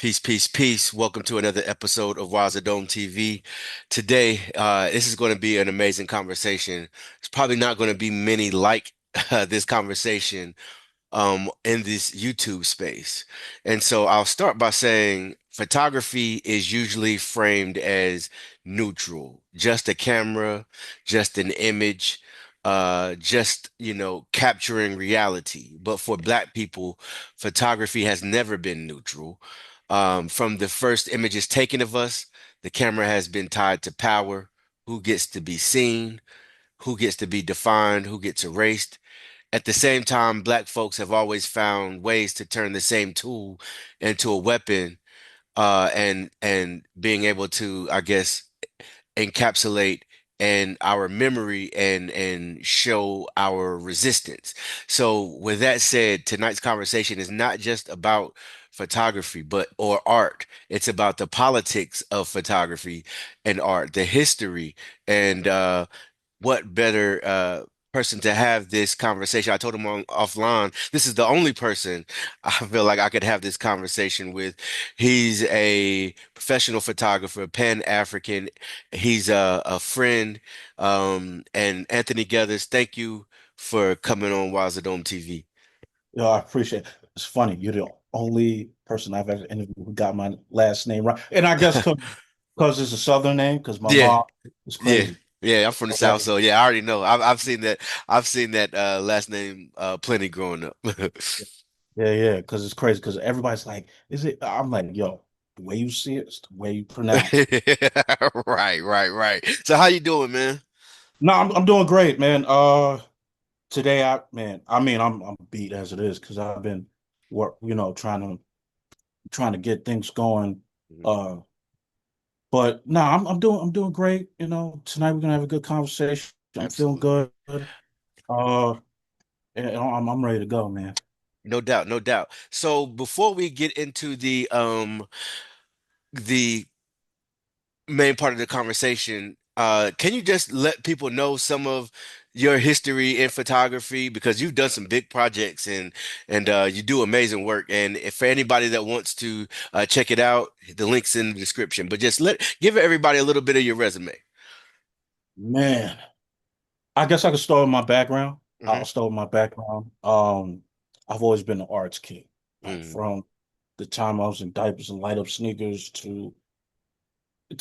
Peace, peace, peace. Welcome to another episode of Dome TV. Today, this is going to be an amazing conversation. It's probably not going to be many like this conversation in this YouTube space. And so I'll start by saying photography is usually framed as neutral, just a camera, just an image, just, capturing reality. But for Black people, photography has never been neutral. From the first images taken of us, the camera has been tied to power, who gets to be seen, who gets to be defined, who gets erased. At the same time, Black folks have always found ways to turn the same tool into a weapon, and being able to, I guess, encapsulate and our memory and show our resistance. So with that said, tonight's conversation is not just about photography but or art. It's about the politics of photography and art, the history, and what better person to have this conversation. I told him on offline, this is the only person I feel like I could have this conversation with. He's a professional photographer, Pan-African. He's a friend. And Anthony Geathers, thank you for coming on Dome TV. Yo, I appreciate it. It's funny. You're the only person I've ever interviewed who got my last name right. And I guess because it's a Southern name, because my Yeah, mom is yeah. crazy. Yeah, I'm from the South, Okay. so yeah, I already know. I've seen that. I've seen that last name plenty growing up. Yeah, because it's crazy. Because everybody's like, is it? I'm like, yo, the way you see it, it's the way you pronounce it. Right, right, right. So how you doing, man? No, I'm doing great, man. Today I'm beat as it is because I've been trying to get things going. Mhm. Uh, but no, I'm doing great. Tonight we're gonna have a good conversation. I'm feeling Absolutely. good. Uh, and I'm ready to go, man. No doubt, no doubt. So before we get into the main part of the conversation, can you just let people know some of your history in photography because you've done some big projects and you do amazing work. And if for anybody that wants to check it out, the link's in the description. But just give everybody a little bit of your resume. Man, I guess I could start with my background. Hmm. I'll start with my background. I've always been an arts kid, like Mm. from the time I was in diapers and light up sneakers to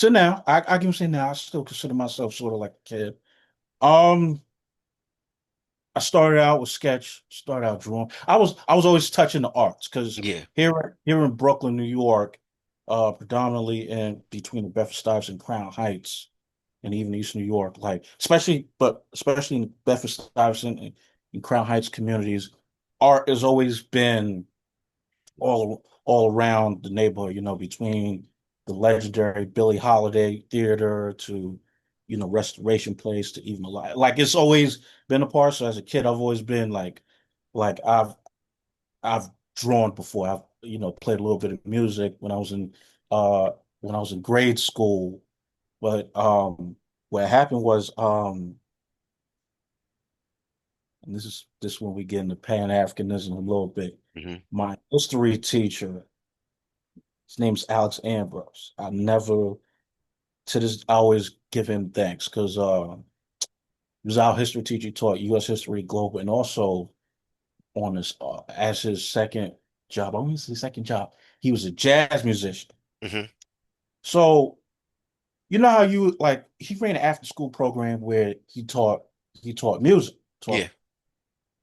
now. I can say now I still consider myself sort of like a kid. Um, I started out with sketch, started out drawing. I was always touching the arts because Yeah. here in Brooklyn, New York, predominantly in between the Bed-Stuy and Crown Heights, and even East New York, like especially in Bedford-Stuyvesant and Crown Heights communities, art has always been all around the neighborhood. Between the legendary Billie Holiday Theater to Restoration Place to even a lot. Like it's always been a part. So as a kid, I've always been like I've drawn before. I've played a little bit of music uh when I was in grade school. But what happened was and this when we get into Pan-Africanism a little bit. Hmm. My history teacher, his name's Alex Ambrose. I always give him thanks because he was our history teacher. He taught U.S. history, global, and also on his as his second job. I his second job. He was a jazz musician. Hmm. So you know how you like he ran an after school program where he taught music, Yeah.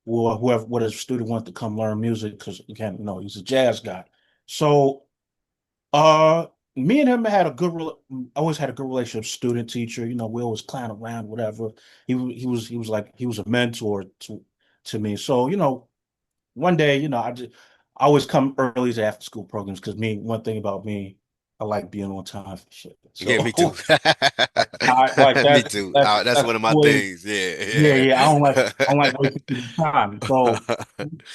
taught whoever what a student wanted to come learn music because again, he's a jazz guy. So me and him had a always had a good relationship, student teacher. We always clown around, whatever. He was a mentor to me. So, one day, I always come early to after school programs because one thing about me, I like being on time for shit. Yeah, me too. So I like Me too. That's that's one of my always things. Yeah, yeah. yeah. I don't like wasting people's time. So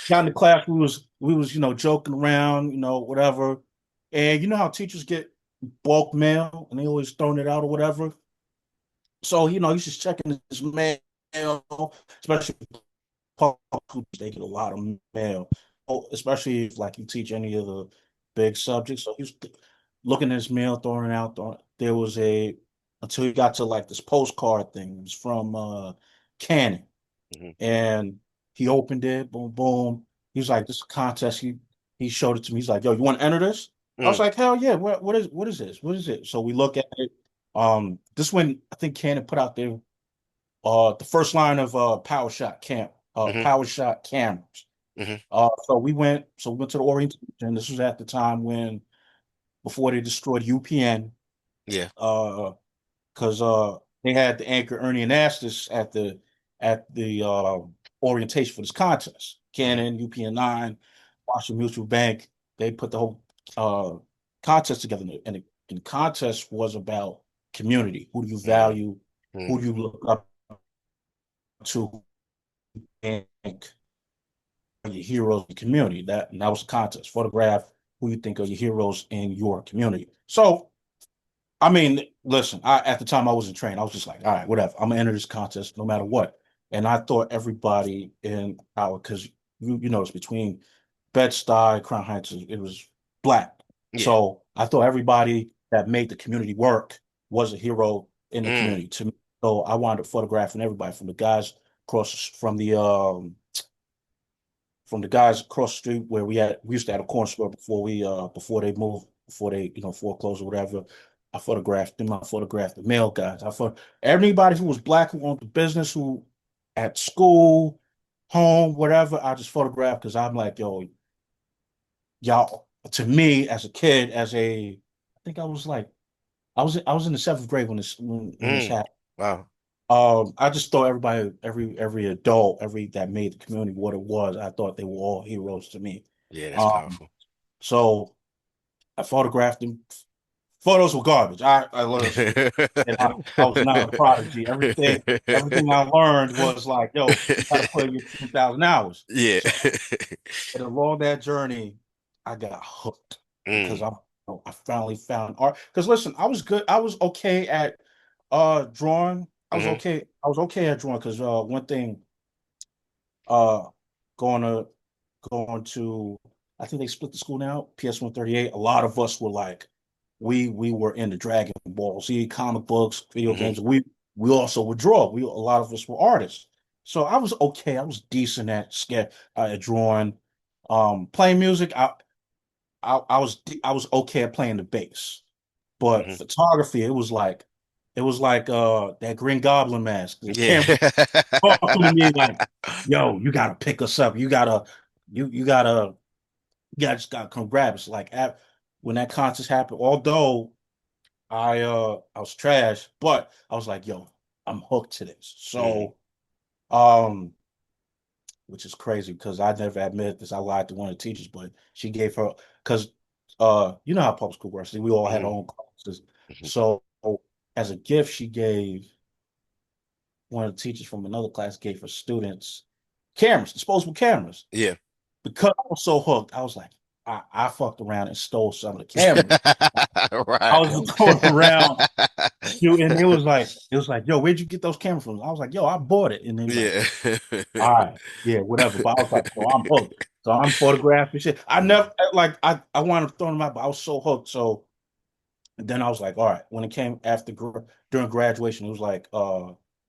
got in the class, we was joking around, whatever. And you know how teachers get bulk mail and they always throwing it out or whatever. So, he's just checking his mail, especially public schools, they get a lot of mail. Oh, especially if like you teach any of the big subject. So he was looking at his mail, throwing it out. There was a until he got to like this postcard thing. It was from Canon, Hmm. and he opened it. Boom, boom. He was like, "This is a contest." He showed it to me. He's like, "Yo, you want to enter this?" I was Mm, like, "Hell yeah! What is this? What is it?" So we look at it. This when I think Canon put out their the first line of hmm. power shot cameras. Hmm. So we went to the orientation. This was at the time when before they destroyed UPN, Yeah. uh, because they had the anchor Ernie Anastas at the orientation for this contest. Hmm. Canon, UPN 9, Washington Mutual Bank. They put the whole uh contest together, and the contest was about community. Who do you Mm, value? Who mm, do you look up to? And your heroes in the community. And that was the contest. Photograph who you think are your heroes in your community. So, I mean, listen, at the time I wasn't trained. I was just like, all right, whatever. I'm gonna enter this contest no matter what. And I thought everybody in our because you notice between Bed-Stuy, Crown Heights, it was black. yeah. So I thought everybody that made the community work was a hero in the Mm, community to me. So I wound up photographing everybody from the guys across from the guys across the street where we used to have a corner store before they moved, before they foreclosed or whatever. I photographed them. I photographed the male guys. I photographed everybody who was black who owned the business, who at school, home, whatever. I just photographed because I'm like, yo, y'all. To me, as a kid, I think I was in the seventh grade when this mm. happened. Wow. I just thought everybody, every adult, every that made the community what it was, I thought they were all heroes to me. Yeah, that's Um, powerful. so I photographed them. Photos were garbage. I listen, and I was not a prodigy. Everything I learned was like, yo, you got to put in your 2,000 hours. Yeah. So and along that journey, I got hooked because Mm, I finally found art. Because listen, I was good. I was okay at drawing. I was hmm. okay. I was okay at drawing because one thing uh going to going to I think they split the school now, PS 138. A lot of us were like we were into Dragon Ball Z, comic books, video Hmm. games. We also would draw. We A lot of us were artists. So I was okay. I was decent at drawing. Playing music, I was okay at playing the bass. But Hmm. photography, it was like that Green Goblin mask. The Yeah. camera talking to me like, yo, you gotta pick us up. You gotta just gotta come grab us. Like when that contest happened, although I was trash, but I was like, yo, I'm hooked to this. Mm, So um which is crazy because I never admitted this. I lied to one of the teachers, but she gave her because you know how public school works. We all had our hmm. own classes. Hmm. So as a gift, she gave one of the teachers from another class gave her students cameras, disposable cameras. Yeah. Because I was so hooked, I was like, I fucked around and stole some of the cameras. I Right. was just going around shooting. It was like, yo, where'd you get those cameras from? I was like, yo, I bought it. And they was like, Yeah. all right, yeah, whatever. But I was like, so I'm hooked. So I'm photographing shit. I Mm, never like I wanted to throw them out, but I was so hooked. So then I was like, all right, when it came during graduation, it was like,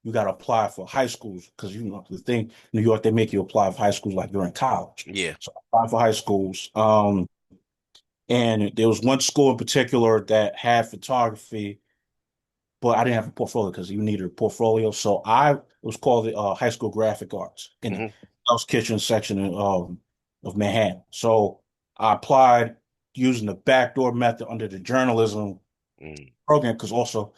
you got to apply for high schools because the thing in New York, they make you apply for high schools like you're in college. yeah. So I applied for high schools. And there was one school in particular that had photography, but I didn't have a portfolio because you needed a portfolio. So it was called the High School Graphic Arts in the Hmm. House Kitchen section of Manhattan. So I applied using the backdoor method under the journalism Mm, program because also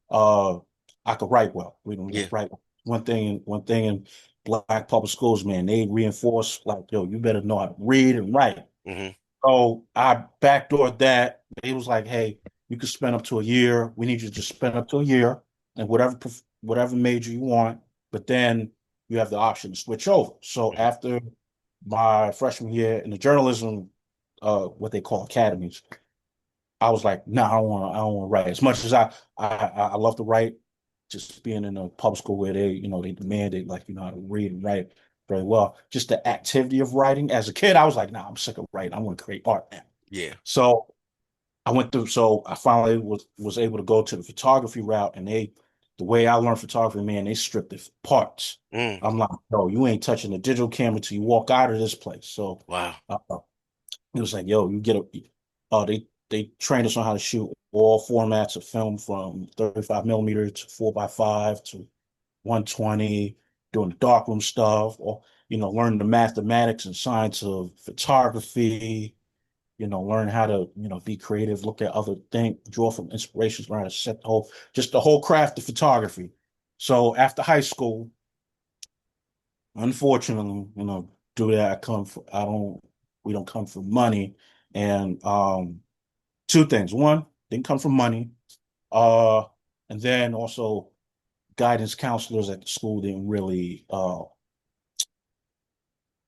uh, I could write well. We don't yeah. write one thing in black public schools, man. They reinforce like, yo, you better know how to read and write. Hmm. So I backdoored that. It was like, hey, you could spend up to a year. We need you to just spend up to a year and whatever major you want, but then you have the option to switch over. So Hmm. after my freshman year in the journalism, what they call academies, I was like, no, I don't want to write. As much as I love to write, just being in a public school where they demanded like how to read and write very well. Just the activity of writing. As a kid, I was like, nah, I'm sick of writing. I want to create art now. Yeah. So so I finally was able to go to the photography route, and the way I learned photography, man, they stripped it parts. Mm. I'm like, no, you ain't touching the digital camera till you walk out of this place. So Wow. uh, it was like, yo, you get a, they trained us on how to shoot all formats of film from 35 millimeter to 4x5 to 120, doing the darkroom stuff, or learning the mathematics and science of photography, learn how to, be creative, look at other things, draw from inspirations, learn how to set the whole craft of photography. So after high school, unfortunately, do that. We don't come for money. And two things. One, didn't come from money. Uh, and then also guidance counselors at the school didn't really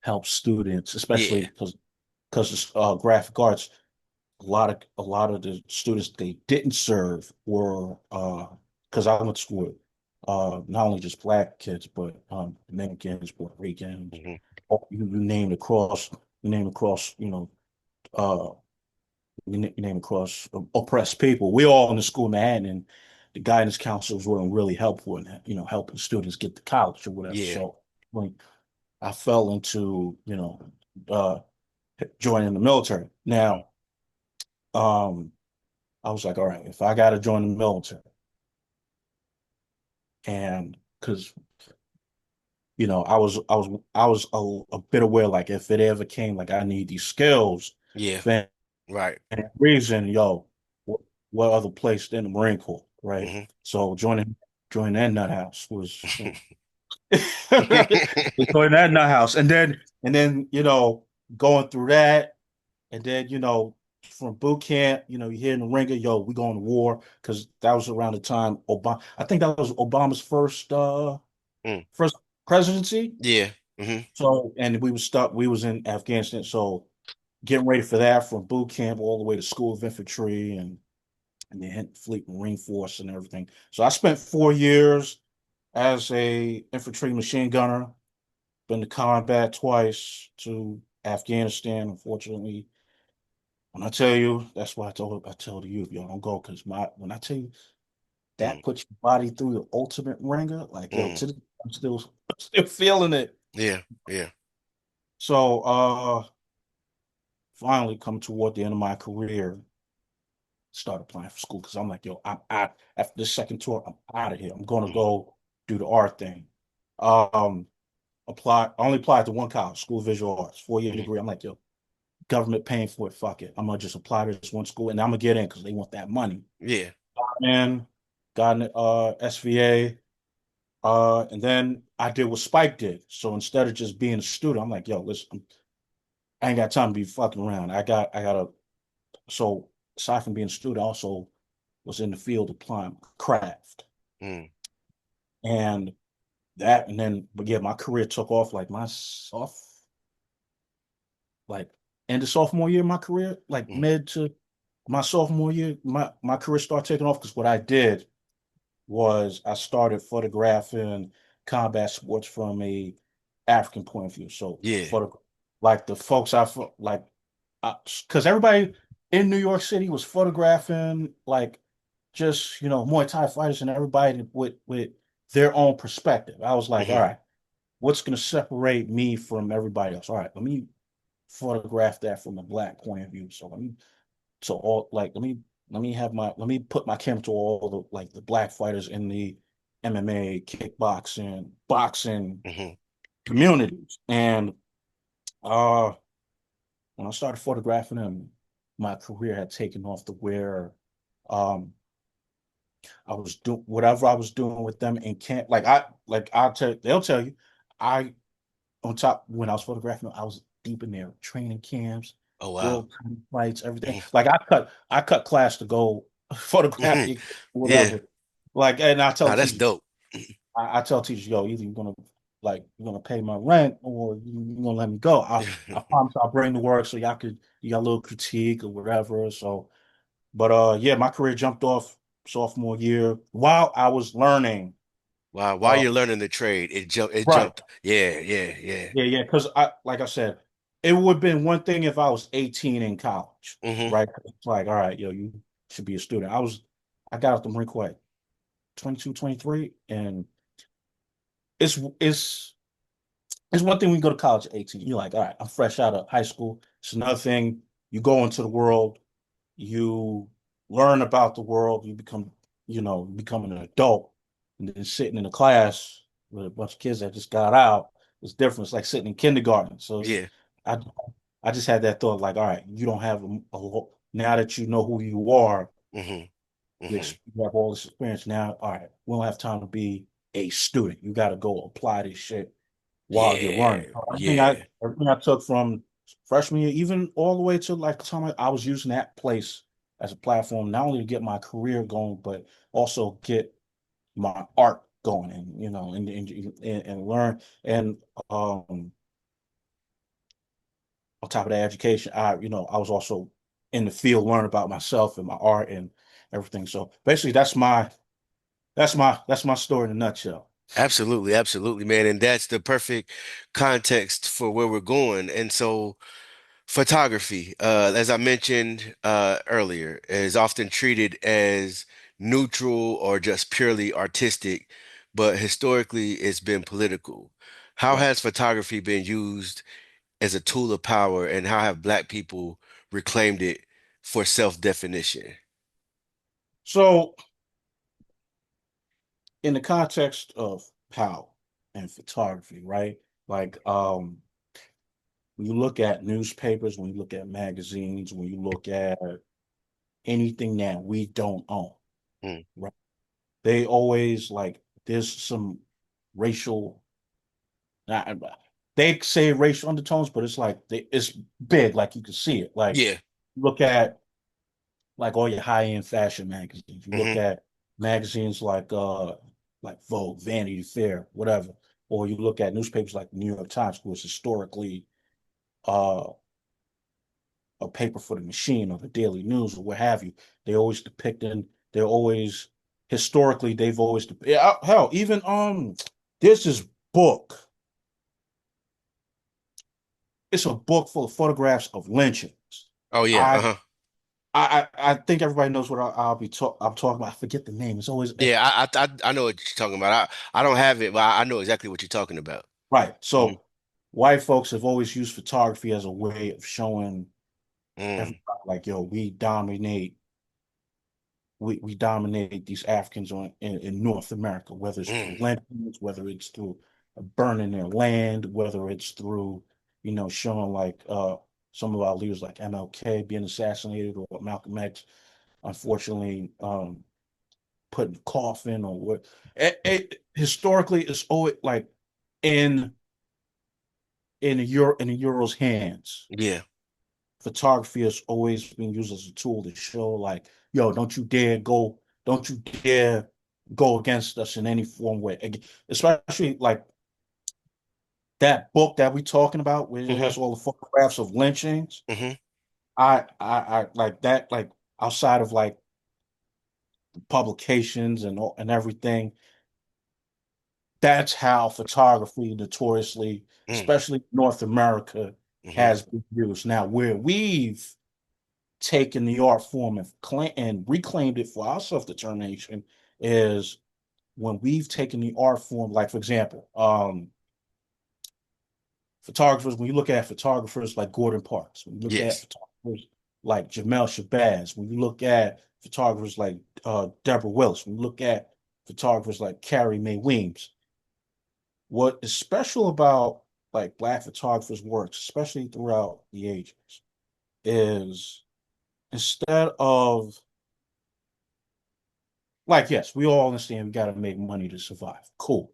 help students, especially Yeah. because graphic arts, a lot of the students they didn't serve were because I went to school with not only just black kids but Dominicans, Puerto Ricans, Hmm. you name across, you name across, uh you name across oppressed people. We all in the school in Manhattan, and the guidance counselors weren't really helpful in helping students get to college or whatever. Yeah. So when I fell into uh joining the military. Mm. Now, um, I was like, all right, if I got to join the military, and because I was a bit aware, like if it ever came, like I need these skills Yeah. for Right. any reason, what other place than the Marine Corps, right? Hmm. So joining that nut house was, joining that nut house, and then going through that. And then, from boot camp, you hear in the ringer, yo, we going to war because that was around the time Obama. I think that was Obama's Mm. first presidency. Yeah. Hmm. So, and we was stuck. We was in Afghanistan. So, getting ready for that from boot camp all the way to School of Infantry and then Fleet Marine Force and everything. So, I spent 4 years as a infantry machine gunner. Been to combat twice to Afghanistan. Unfortunately, when I tell you, that's why I tell the youth, yo, don't go because when I tell you Mm. that puts your body through the ultimate ringer, like yo, Mm. I'm still feeling it. Yeah. Yeah. So finally come toward the end of my career, start applying for school because I'm like, yo, I'm out after this second tour, I'm out of here. I'm gonna Hmm. go do the art thing. Um I only applied to one college, School of Visual Arts, 4 year Hmm. degree. I'm like, yo, government paying for it, fuck it. I'm gonna just apply to this one school and I'm gonna get in because they want that money. Yeah. And got an SVA. And then I did what Spike did. So instead of just being a student, I'm like, yo, listen, I ain't got time to be fucking around. I gotta. So aside from being a student, I also was in the field applying craft. Mm. And but yeah, my career took off like like end of sophomore year, my career, like Mm. mid to my sophomore year, my career started taking off because what I did was I started photographing combat sports from a African point of view. So Yeah. photo like the folks like because everybody in New York City was photographing like just Muay Thai fighters and everybody with their own perspective. I was like, all Hmm. right, what's going to separate me from everybody else? All right, let me photograph that from a black point of view. So all like let me put my camera to all the like the black fighters in the MMA, kickboxing, boxing Hmm. communities. And uh when I started photographing them, my career had taken off to where um I was doing whatever I was doing with them in camp. They'll tell you, I on top when I was photographing them, I was deep in there training camps, Oh wow. world fights, everything. Hmm. Like I cut class to go photograph Hmm. it, Yeah. whatever. Like, and I tell Nah, that's teachers, dope. I tell teachers, yo, either you're gonna pay my rent or you're gonna let me go. I promise I'll bring the work so you got a little critique or whatever. So, but yeah, my career jumped off sophomore year while I was learning. Wow. While Uh, you're learning the trade, it right. jumped. Yeah. Yeah. Yeah. Yeah, yeah. Because I like I said. it would have been one thing if I was 18 in college, Hmm. right? It's like, all right, yo, you should be a student. I got out the Marine Corps at 22, 23, and it's it's it's one thing when you go to college at 18. You're like, all right, I'm fresh out of high school. It's another thing. You go into the world, you learn about the world, you become, become an adult, and then sitting in a class with a bunch of kids that just got out. It's different. It's like sitting in kindergarten. Yeah. I I just had that thought, like, all right, you don't have now that you know who you are, Hmm. you, Hmm. you have all this experience now. All right, we don't have time to be a student. You got to go apply this shit while you're Yeah. learning. So Yeah. everything I took from freshman year, even all the way to like the time I was using that place as a platform, not only to get my career going, but also get my art going, and and learn. And um on top of that education, I was also in the field learning about myself and my art and everything. So basically that's my story in a nutshell. Absolutely, absolutely, man. And that's the perfect context for where we're going. And so photography, as I mentioned earlier, is often treated as neutral or just purely artistic, but historically it's been political. How Right. has photography been used as a tool of power, and how have Black people reclaimed it for self-definition? So in the context of power and photography, right? Like when you look at newspapers, when you look at magazines, when you look at anything that we don't own, Mm, right? They always like there's some racial uh, they say racial undertones, but it's like it's big, like you can see it. Like yeah. look at like all your high-end fashion magazines. You look Hmm. at magazines like Vogue, Vanity Fair, whatever. Or you look at newspapers like the New York Times, who is historically uh a paper for the machine or the Daily News or what have you. They always depicting, they're always historically, they've always yeah, hell, even there's this book. It's a book full of photographs of lynchings. Oh yeah. I Uh-huh. I think everybody knows what I'm talking about. I forget the name. It's always Yeah, I know what you're talking about. I don't have it, but I know exactly what you're talking about. right. Hmm. So white folks have always used photography as a way of showing Mm, everybody like, yo, we dominate these Africans in North America, whether it's through mm, lynchings, whether it's through burning their land, whether it's through, showing like some of our leaders like MLK being assassinated or Malcolm X, unfortunately, put in a coffin or what. Historically, it's always like in in the Euro's hands. yeah. Photography has always been used as a tool to show like, yo, don't you dare go against us in any form way. Especially like that book that we talking about, where it Hmm. has all the photographs of lynchings. Hmm. I like that, like outside of like publications and everything. That's how photography notoriously, Mm, especially North America, hmm. has been used. Now, where we've taken the art form and reclaimed it for our self-determination is when we've taken the art form, like for example, photographers, when you look at photographers like Gordon Parks, when you look at Yes. photographers like Jamel Shabazz, when you look at photographers like Deborah Willis, when you look at photographers like Carrie Mae Weems, what is special about like Black photographers' works, especially throughout the ages, is instead of like, yes, we all understand we got to make money to survive. Cool.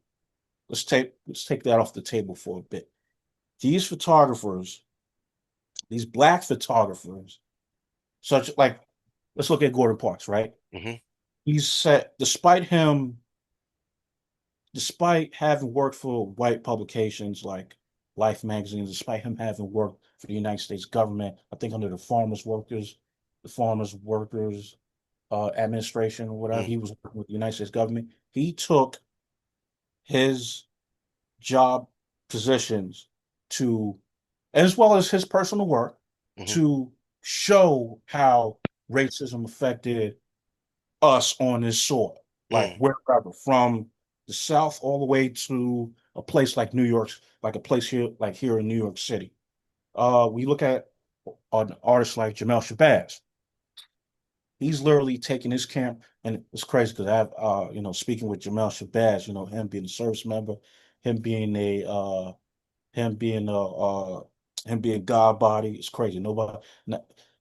Let's take that off the table for a bit. These photographers, these Black photographers, such like, let's look at Gordon Parks, right? Hmm. He's said, despite having worked for white publications like Life magazine, despite him having worked for the United States government, I think under the Farmers Workers Administration or whatever, Mm, he was working with the United States government. He took his job positions to as well as his personal work, Hmm. to show how racism affected us on this soil, like Mm. wherever, from the South all the way to a place like New York, like a place here, like here in New York City. We look at an artist like Jamel Shabazz. He's literally taking his camp, and it's crazy because I have, speaking with Jamel Shabazz, him being a service member, him being a, him being a, him being God body. It's crazy.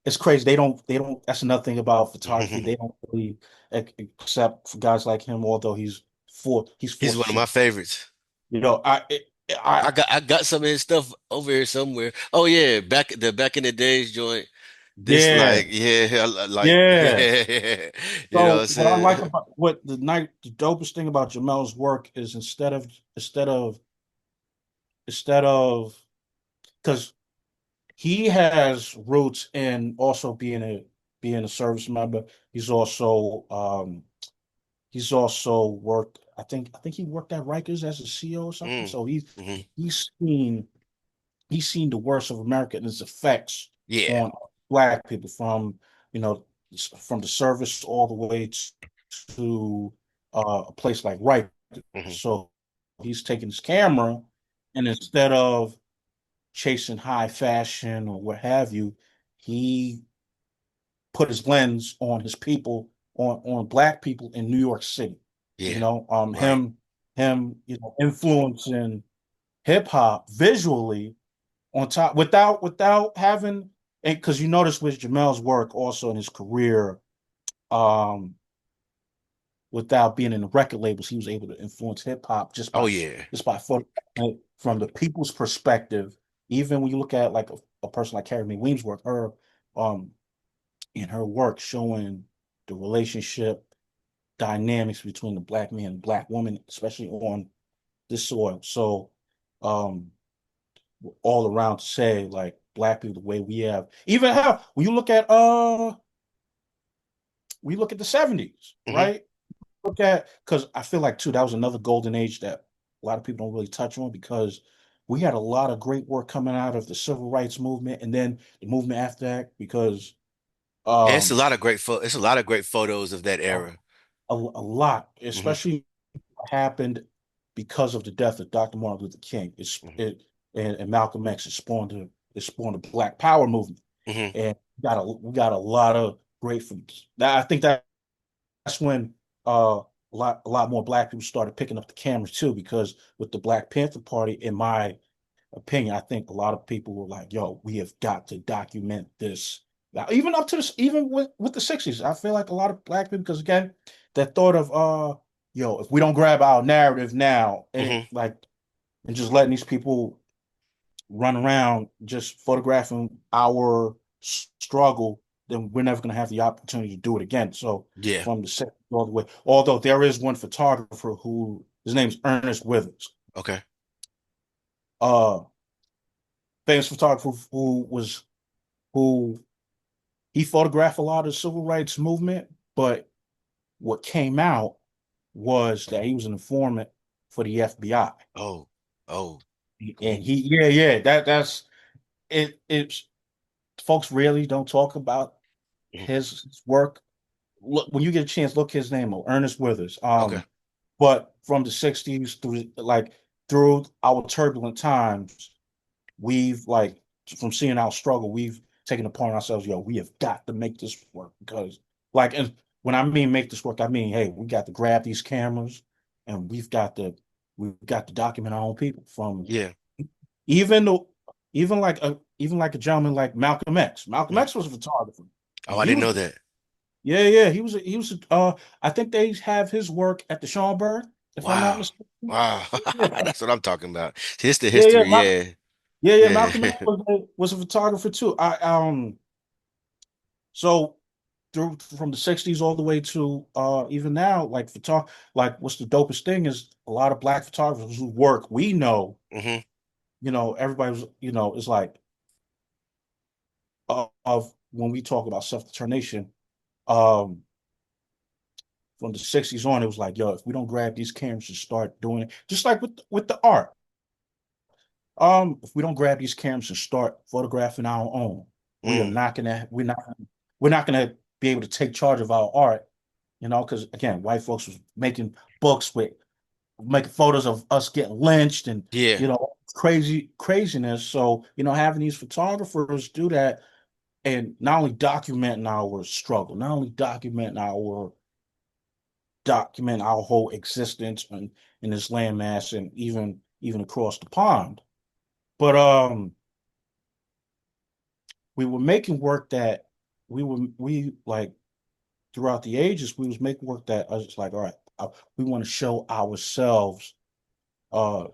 It's crazy. They don't. That's another thing about photography. They don't really accept for guys like him, although he's He's fourth one of my gen. favorites. You know, I, I got some of his stuff over here somewhere. Oh yeah, back in the days joint. This yeah, like yeah, like yeah. yeah, you know what I'm So what I like saying? about the dopest thing about Jamel's work is instead of because he has roots in also being a service member. He's also worked. I think he worked at Rikers as a CO or something. Mm, So hmm. he's seen he's seen the worst of America and its effects Yeah. on Black people, you know from the service all the way to a place like Rikers. Hmm. So he's taking his camera, and instead of chasing high fashion or what have you, he put his lens on his people, on Black people in New York City. You Yeah. know, Right. influencing hip hop visually on top without having, and because you notice with Jamel's work also in his career, um, without being in the record labels, he was able to influence hip hop Oh yeah. just by photographing from the people's perspective. Even when you look at like a person like Carrie Mae Weems' work, her um in her work showing the relationship dynamics between the Black man and Black woman, especially on this soil. So um all around to say like Black people the way we have, even how when you look at the 70s, Hmm. right? Look at, because I feel like too that was another golden age that a lot of people don't really touch on, because we had a lot of great work coming out of the civil rights movement and then the movement after that, because Yeah, it's a um lot of it's a lot of great photos of that a, era. a lot, Hmm. especially happened because of the death of Dr. Martin Luther King. Hmm. And Malcolm X. It spawned a Black Power movement, Hmm. and we got a lot of great from that. I think that's when a lot more Black people started picking up the cameras too, because with the Black Panther Party, in my opinion, I think a lot of people were like, "Yo, we have got to document this." Now, even up to this, even with the '60s, I feel like a lot of Black people, because again, that thought of yo, if we don't grab our narrative now, Hmm. and just letting these people run around just photographing our struggle, then we're never going to have the opportunity to do it again. So Yeah. from the set all the way, although there is one photographer who his name's Ernest Withers, Okay. uh, famous photographer who he photographed a lot of the civil rights movement, but what came out was that he was an informant for the FBI. Oh. Oh. And Mm. yeah, that's it. It's folks really don't talk about Mhm. his work. Look, when you get a chance, look his name up, Ernest Withers. Okay. But from the '60s through our turbulent times, we've like from seeing our struggle, we've taken it upon ourselves. Yo, we have got to make this work, because and when I mean make this work, I mean, hey, we got to grab these cameras, and we've got to document our own people, from Yeah. even though even like a gentleman like Malcolm X. Malcolm Mhm. X was a photographer, Oh, and I he didn't was know that. yeah, I think they have his work at the Schomburg, if I'm not Wow. mistaken. Wow. Yeah, That's what I'm talking about. See, it's the yeah, yeah. history. Yeah. Malcolm X Yeah. was a photographer too. So through from the '60s all the way to even now, like what's the dopest thing is a lot of Black photographers whose work we know, Hmm. everybody was, it's like of when we talk about self-determination, um, from the '60s on, it was like, yo, if we don't grab these cameras and start doing it, just like with the art, If we don't grab these cameras and start photographing our own, we are Mm, not gonna we're not gonna be able to take charge of our art, because again, white folks was making books with making photos of us getting lynched and yeah. craziness. So, having these photographers do that and not only documenting our struggle, not only document our whole existence in this landmass and even across the pond. But we were making work that we like throughout the ages, we was making work that I was like, all right, we want to show ourselves, uh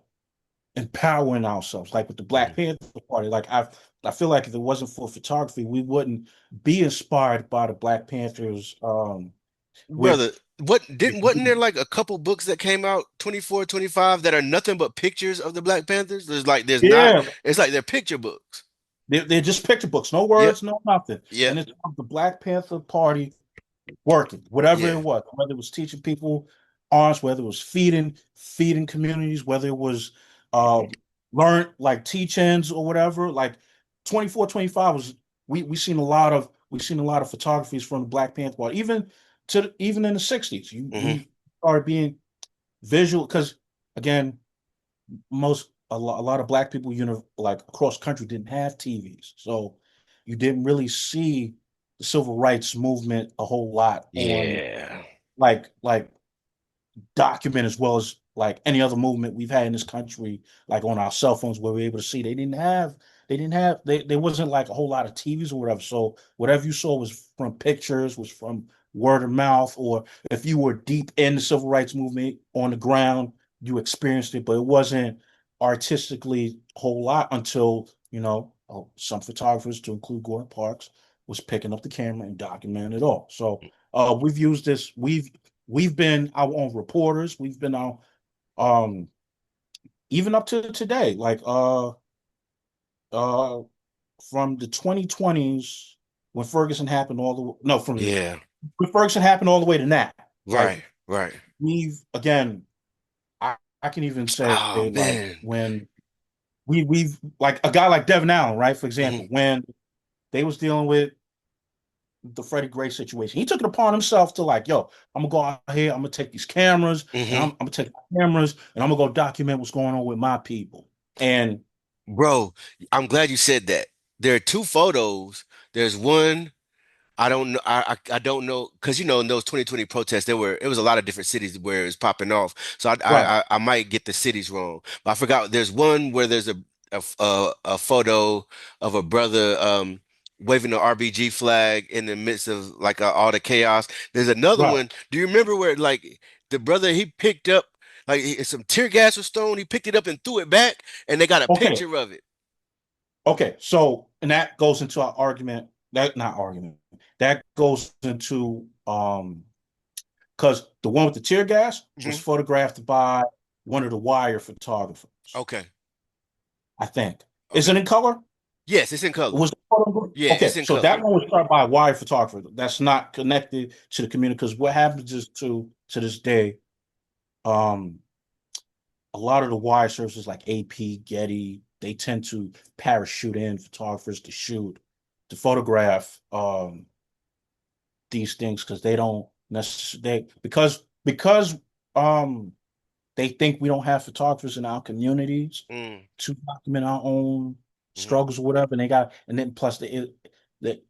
empowering ourselves, like with the Black Mhm. Panther Party. Like I feel like if it wasn't for photography, we wouldn't be inspired by the Black Panthers, with Brother, wasn't there like a couple books that came out 24, 25 that are nothing but pictures of the Black Panthers? There's not yeah, it's like they're picture books. they're just picture books, no Yep, words, no nothing. yep, And it's the Black Panther Party working, whatever it yeah. was, whether it was teaching people arms, whether it was feeding communities, whether it was uh Mhm. learn like teach-ins or whatever. Like 24, 25 was we seen a lot of photographies from the Black Panther Party, even in the 60s. You Hmm. we started being visual because again, a lot of black people, like across the country, didn't have TVs, so you didn't really see the civil rights movement a whole lot on, Yeah. like document, as well as like any other movement we've had in this country, like on our cell phones where we're able to see. There wasn't like a whole lot of TVs or whatever. So whatever you saw was from pictures, was from word of mouth, or if you were deep in the civil rights movement on the ground, you experienced it, but it wasn't artistically a whole lot until, some photographers, to include Gordon Parks, was picking up the camera and documenting it all. So we've used this, we've been our own reporters. We've been our um even up to today, like uh from the 2020s, when Ferguson happened all the no from the Yeah. when Ferguson happened all the way to now. Like Right, right. we've again, I can even say Oh like man. when we've like a guy like Devin Allen, right? For Hmm. example, when they was dealing with the Freddie Gray situation. He took it upon himself to like, yo, I'm gonna go out here, I'm gonna take these cameras, and Hmm. I'm gonna take my cameras, and I'm gonna go document what's going on with my people. And Bro, I'm glad you said that. There are two photos. There's one. I don't know. I don't know because in those 2020 protests, it was a lot of different cities where it was popping off. So right, I might get the cities wrong, but I forgot. There's one where there's a photo of a brother waving the RBG flag in the midst of like all the chaos. There's another right, one. Do you remember where like the brother he picked up like some tear gas or stone? He picked it up and threw it back, and they got a okay, picture of it. okay. So, and that goes into our argument. That not argument. That goes into because the one with the tear gas was Hmm. photographed by one of the Wire photographers, Okay. I think. Is it Okay. in color? Yes, it's in color. Was the photo Yeah, it's okay? in So color. that one was shot by a Wire photographer. That's not connected to the community, because what happens is, to this day, um, a lot of the wire services like AP, Getty, they tend to parachute in photographers to photograph these things, because they don't necessarily, because um they think we don't have photographers in our communities Mm, to document our own hmm. struggles or whatever. And then plus that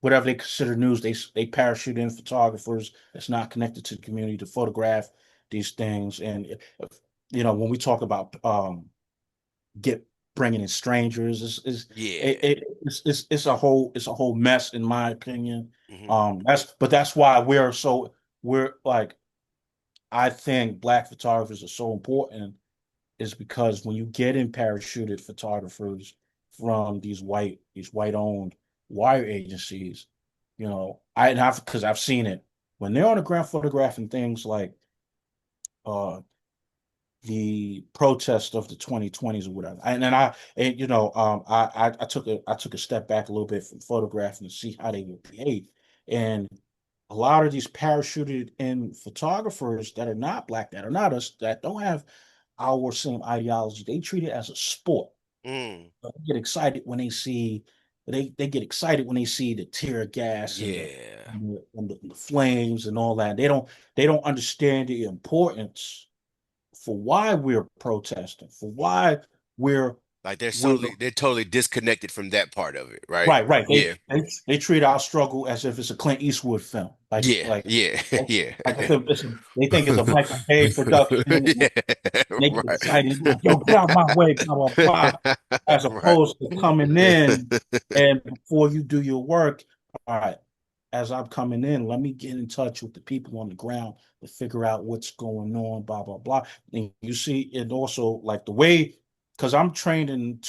whatever they consider news, they parachute in photographers that's not connected to the community to photograph these things. And when we talk about get bringing in strangers, Yeah. it's a whole mess, in my opinion. Hmm. That's why we're like, I think black photographers are so important, is because when you get in parachuted photographers from these white owned wire agencies, because I've seen it when they're on the ground photographing things like uh the protest of the 2020s or whatever. I took a step back a little bit from photographing to see how they would behave. And a lot of these parachuted in photographers that are not black, that are not us, that don't have our same ideology, they treat it as a sport. Mm. They get excited when they see they get excited when they see the tear gas and the Yeah. and the flames and all that. They don't understand the importance for why we're protesting, for why we're Like they're we're totally disconnected from that part of it, right? right, right. Yeah. They treat our struggle as if it's a Clint Eastwood film. Yeah. Yeah. Yeah. Like if they think it's a Michael Bay production. Yeah. They get Right. excited, like, yo, get out my way, blah, blah, blah. As Right. opposed to coming in and before you do your work, all right, as I'm coming in, let me get in touch with the people on the ground to figure out what's going on, blah, blah, blah. And you see, it also like the way, because I'm trained in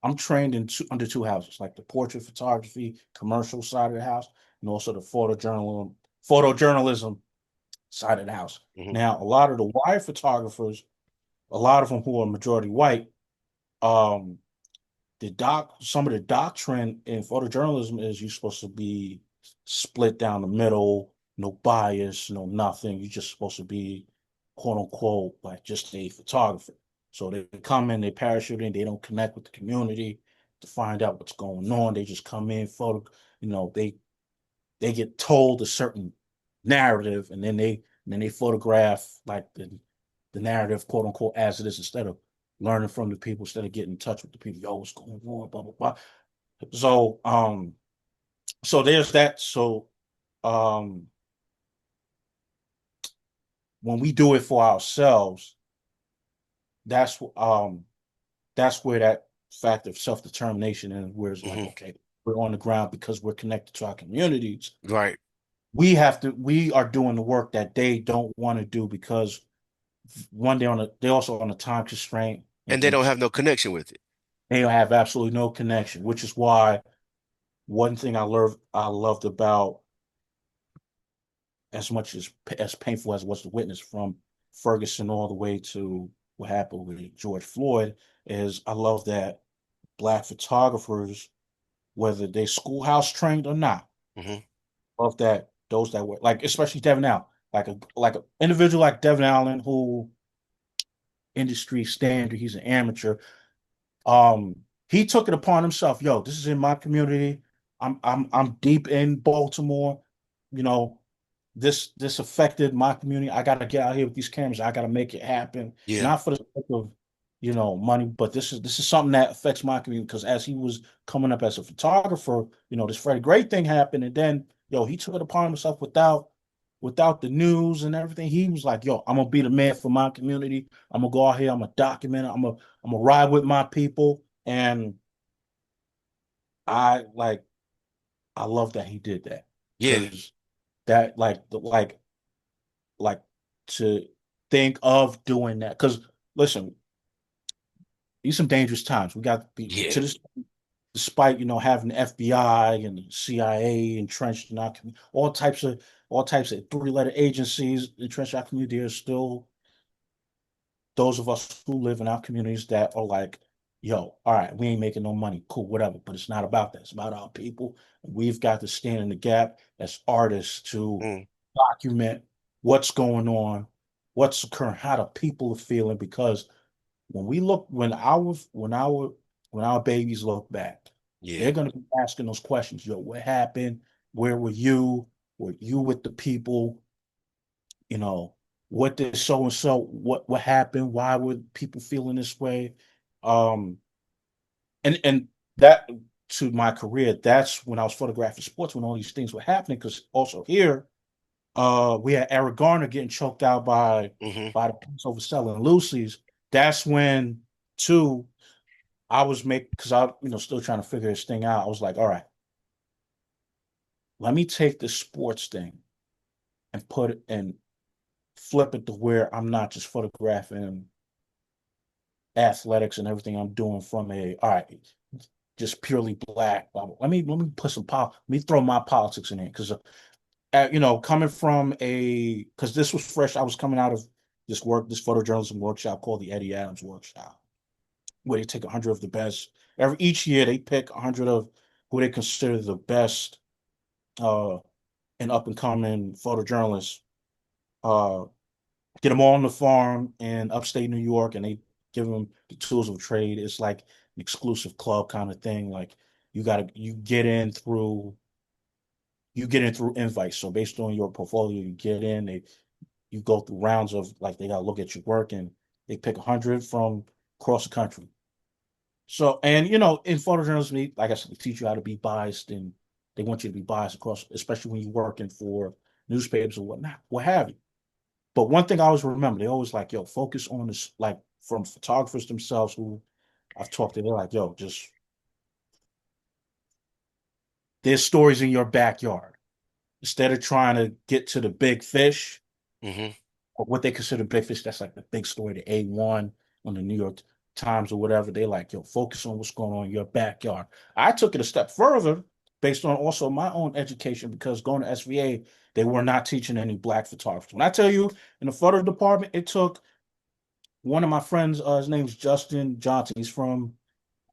under two houses, like the portrait photography, commercial side of the house, and also the photojournalism side of the house. Hmm. Now, a lot of the wire photographers, a lot of them who are majority white, um, some of the doctrine in photojournalism is you're supposed to be split down the middle, no bias, no nothing. You're just supposed to be quote unquote like just a photographer. So they come in, they parachute in, they don't connect with the community to find out what's going on. They just come in, you know, they get told a certain narrative and then they photograph like the narrative, quote unquote, as it is, instead of learning from the people, instead of getting in touch with the people. Yo, what's going on? Blah blah blah. So so there's that. So um when we do it for ourselves, that's that's where that fact of self-determination and where it's like, Hmm. okay, we're on the ground because we're connected to our communities. Right. We are doing the work that they don't want to do because one, they also on a time constraint, And they and don't have no connection with it. they have absolutely no connection, which is why one thing I loved about, as much as painful as was the witness from Ferguson all the way to what happened with George Floyd, is I love that black photographers, whether they schoolhouse trained or not, Hmm. love that those that were like, especially Devin Allen, like an individual like Devin Allen, who industry standard, he's an amateur. Um, he took it upon himself. Yo, this is in my community. I'm deep in Baltimore. You know, this affected my community. I gotta get out here with these cameras. I gotta make it happen. Yeah. Not for the sake of, money, but this is something that affects my community. Because as he was coming up as a photographer, this Freddie Gray thing happened, and then he took it upon himself without the news and everything. He was like, yo, I'm gonna be the man for my community. I'm gonna go out here. I'm gonna document it. I'm gonna ride with my people. And I like I love that he did that Yeah. because that like to think of doing that. Because listen, these some dangerous times. We got to be Yeah. to this, despite having the FBI and the CIA entrenched in our community, all types of three-letter agencies entrenched in our community. There's still those of us who live in our communities that are like, yo, all right, we ain't making no money, cool, whatever. But it's not about that. It's about our people. We've got to stand in the gap as artists to Mm. document what's going on, what's occurring, how the people are feeling. Because when our babies look back, Yeah. they're gonna be asking those questions. Yo, what happened? Where were you? Were you with the people? you know, what did so and so, what happened? Why were people feeling this way? Um, and that, to my career, that's when I was photographing sports, when all these things were happening. Because also here, we had Eric Garner getting choked out by Hmm. by the police over selling Lucy's. That's when, too, I was making, because I, still trying to figure this thing out. I was like, all right, let me take this sports thing and put it and flip it to where I'm not just photographing athletics and everything. I'm doing from a, all right, just purely black. Let me put let me throw my politics in here. Because coming from because this was fresh. I was coming out of this photojournalism workshop called the Eddie Adams Workshop, where they take 100 of the best. Each year they pick 100 of who they consider the best uh and up and coming photojournalists. Uh, get them all on the farm in upstate New York, and they give them the tools of trade. It's like an exclusive club kind of thing. Like you get in through invites. So based on your portfolio, you get in. You go through rounds of like they gotta look at your work and they pick 100 from across the country. So and in photojournalism, like I said, they teach you how to be biased and they want you to be biased across, especially when you're working for newspapers or whatnot, what have you. But one thing I always remember, they always like, yo, focus on this, like from photographers themselves who I've talked to, they're like, yo, just there's stories in your backyard. Instead of trying to get to the big fish, Hmm. or what they consider big fish, that's like the big story, the A1 on the New York Times or whatever. They like, yo, focus on what's going on in your backyard. I took it a step further based on also my own education because going to SVA, they were not teaching any black photographers. When I tell you in the photo department, it took one of my friends, his name's Justin Johnson. He's from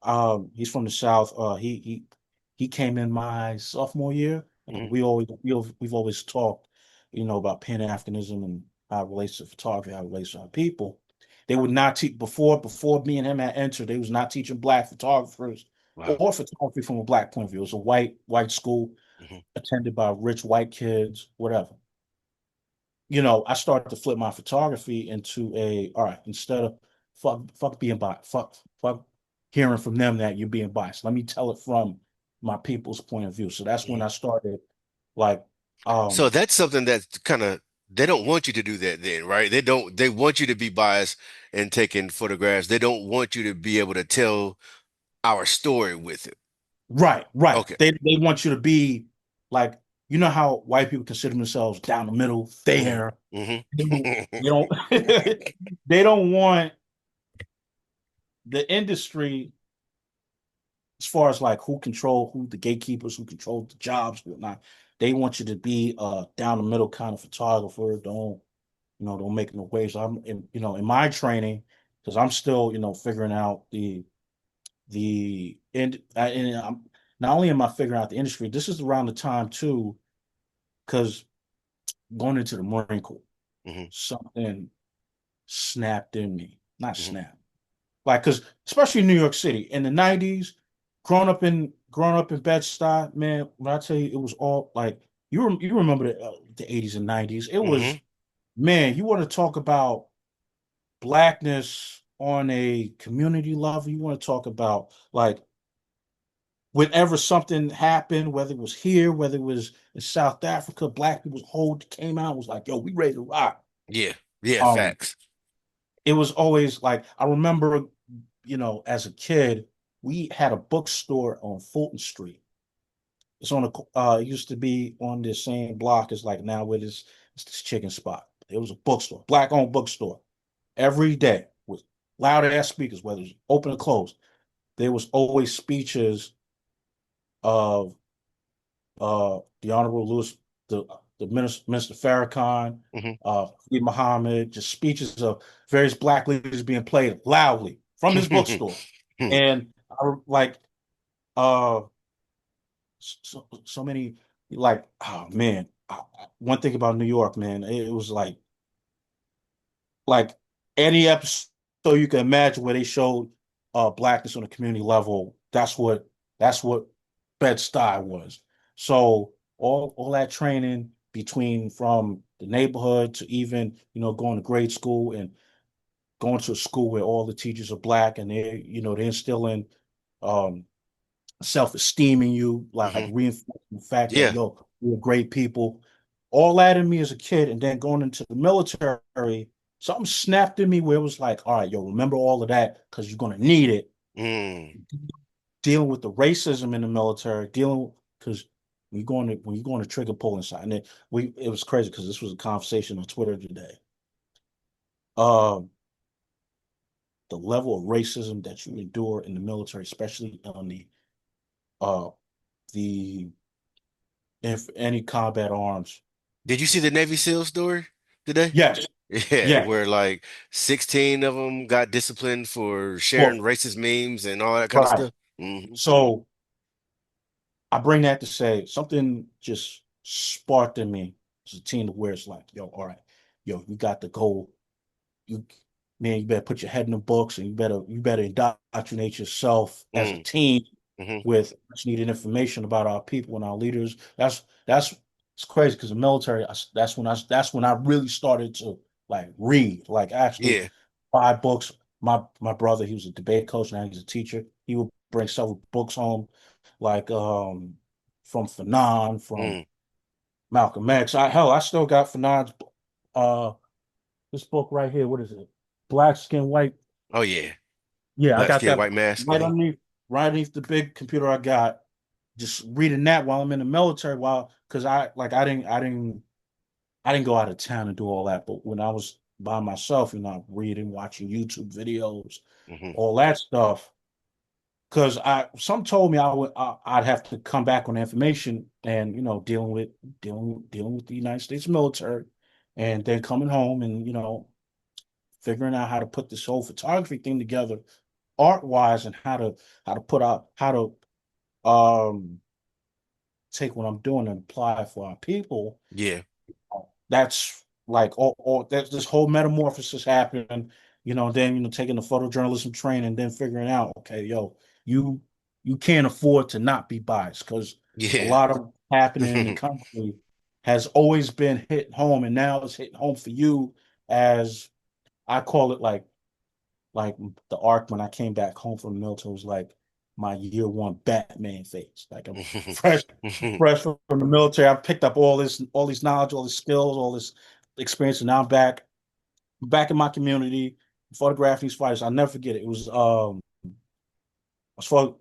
the South. He came in my sophomore year, and Hmm. we've always talked, about Pan-Africanism and how it relates to photography, how it relates to our people. They would not teach before me and him had entered. They was not teaching black photographers Wow. or photography from a black point of view. It was a white school Hmm. attended by rich white kids, whatever. I started to flip my photography into all right, instead of fuck being biased, fuck hearing from them that you're being biased. Let me tell it from my people's point of view. So that's when Hmm. I started like So that's something that's kind of they don't want you to do that then, right? They want you to be biased and taking photographs. They don't want you to be able to tell our story with it. right. Okay. They want you to be like, how white people consider themselves down the middle, Hmm. fair. Hmm. They don't they don't want the industry as far as like who the gatekeepers, who control the jobs, whatnot. They want you to be a down the middle kind of photographer. Don't make no waves. In my training, because I'm still, figuring out and I'm not only am I figuring out the industry, this is around the time too, because going into the Marine Corps, Hmm. something snapped in me. Not Hmm. snapped. Like, because especially in New York City in the '90s, growing up in Bed-Stuy, man, when I tell you, it was all like you remember the '80s and '90s. It Hmm. was, man, you want to talk about blackness on a community level. You want to talk about like whenever something happened, whether it was here, whether it was in South Africa, black people's whole came out was like, yo, we ready to rock. Yeah. Yeah. Um, Facts. it was always like I remember, as a kid, we had a bookstore on Fulton Street. It used to be on the same block as like now where it's this chicken spot. It was a bookstore, black owned bookstore. Every day with loud ass speakers, whether it's open or closed. There was always speeches of the Honorable the Minister Farrakhan, Hmm. Khalid Muhammad, just speeches of various black leaders being played loudly from this bookstore. And I like uh so many like oh man. One thing about New York, man, it was like any episode you can imagine where they showed blackness on a community level. That's what Bed-Stuy was. So all that training between from the neighborhood to even going to grade school and going to a school where all the teachers are black and they instilling um self-esteem in you, like Hmm. reinforcing the fact that Yeah. yo, we're great people. All that in me as a kid, and then going into the military, something snapped in me where it was like, all right, yo, remember all of that because you're gonna need it. Mm. Dealing with the racism in the military, dealing because when you go on to trigger pull inside, and it was crazy because this was a conversation on Twitter today. Um, the level of racism that you endure in the military, especially on uh the if any combat arms. Did you see the Navy SEAL story today? Yes, Yeah, yeah, where like 16 of them got disciplined for sharing well, racist memes and all that kind of right. stuff. Hmm. So I bring that to say something just sparked in me as a teen to where it's like, yo, all right, yo, you got the goal. You man, you better put your head in the books and you better indoctrinate yourself as a Mm, team hmm. with much needed information about our people and our leaders. That's it's crazy because the military. That's when I really started to like read, like actually Yeah. buy books. My brother, he was a debate coach, now he's a teacher. He would bring several books home, like from Fanon, from Mm. Malcolm X. I still got Fanon's uh this book right here. What is it? Black Skin White. Oh yeah. Yeah, I Black got skin, that white mask. right underneath, right underneath the big computer I got. Just reading that while I'm in the military, while because I didn't go out of town and do all that. But when I was by myself, reading, watching YouTube videos, Hmm. all that stuff. Because some told me I'd have to come back on information and dealing with the United States military, and then coming home and figuring out how to put this whole photography thing together art wise, and how to put out how to take what I'm doing and apply it for our people. Yeah. That's like all that's this whole metamorphosis happened, then taking the photojournalism training and then figuring out, okay, yo, you you can't afford to not be biased because a Yeah. lot of happening in the country has always been hitting home, and now it's hitting home for you. As I call it, like the arc when I came back home from the military was like my year one Batman phase. Like I'm fresh, fresh from the military. I picked up all these knowledge, all these skills, all this experience, and now I'm back in my community, photographing these fighters. I'll never forget it. It was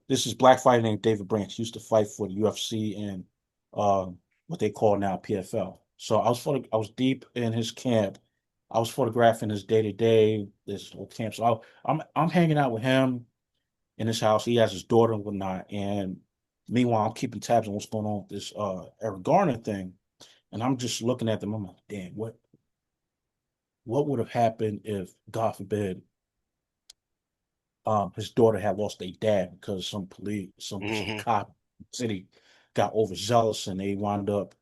this is black fighter named David Branch. He used to fight for the UFC and what they call now PFL. So I was deep in his camp. I was photographing his day to day, this whole camp. So I'm hanging out with him in his house. He has his daughter and whatnot. And meanwhile, I'm keeping tabs on what's going on with this Eric Garner thing. And I'm just looking at them. I'm like, damn, what would have happened if, God forbid, his daughter had lost their dad because some Hmm. cop in the city got overzealous and they wound up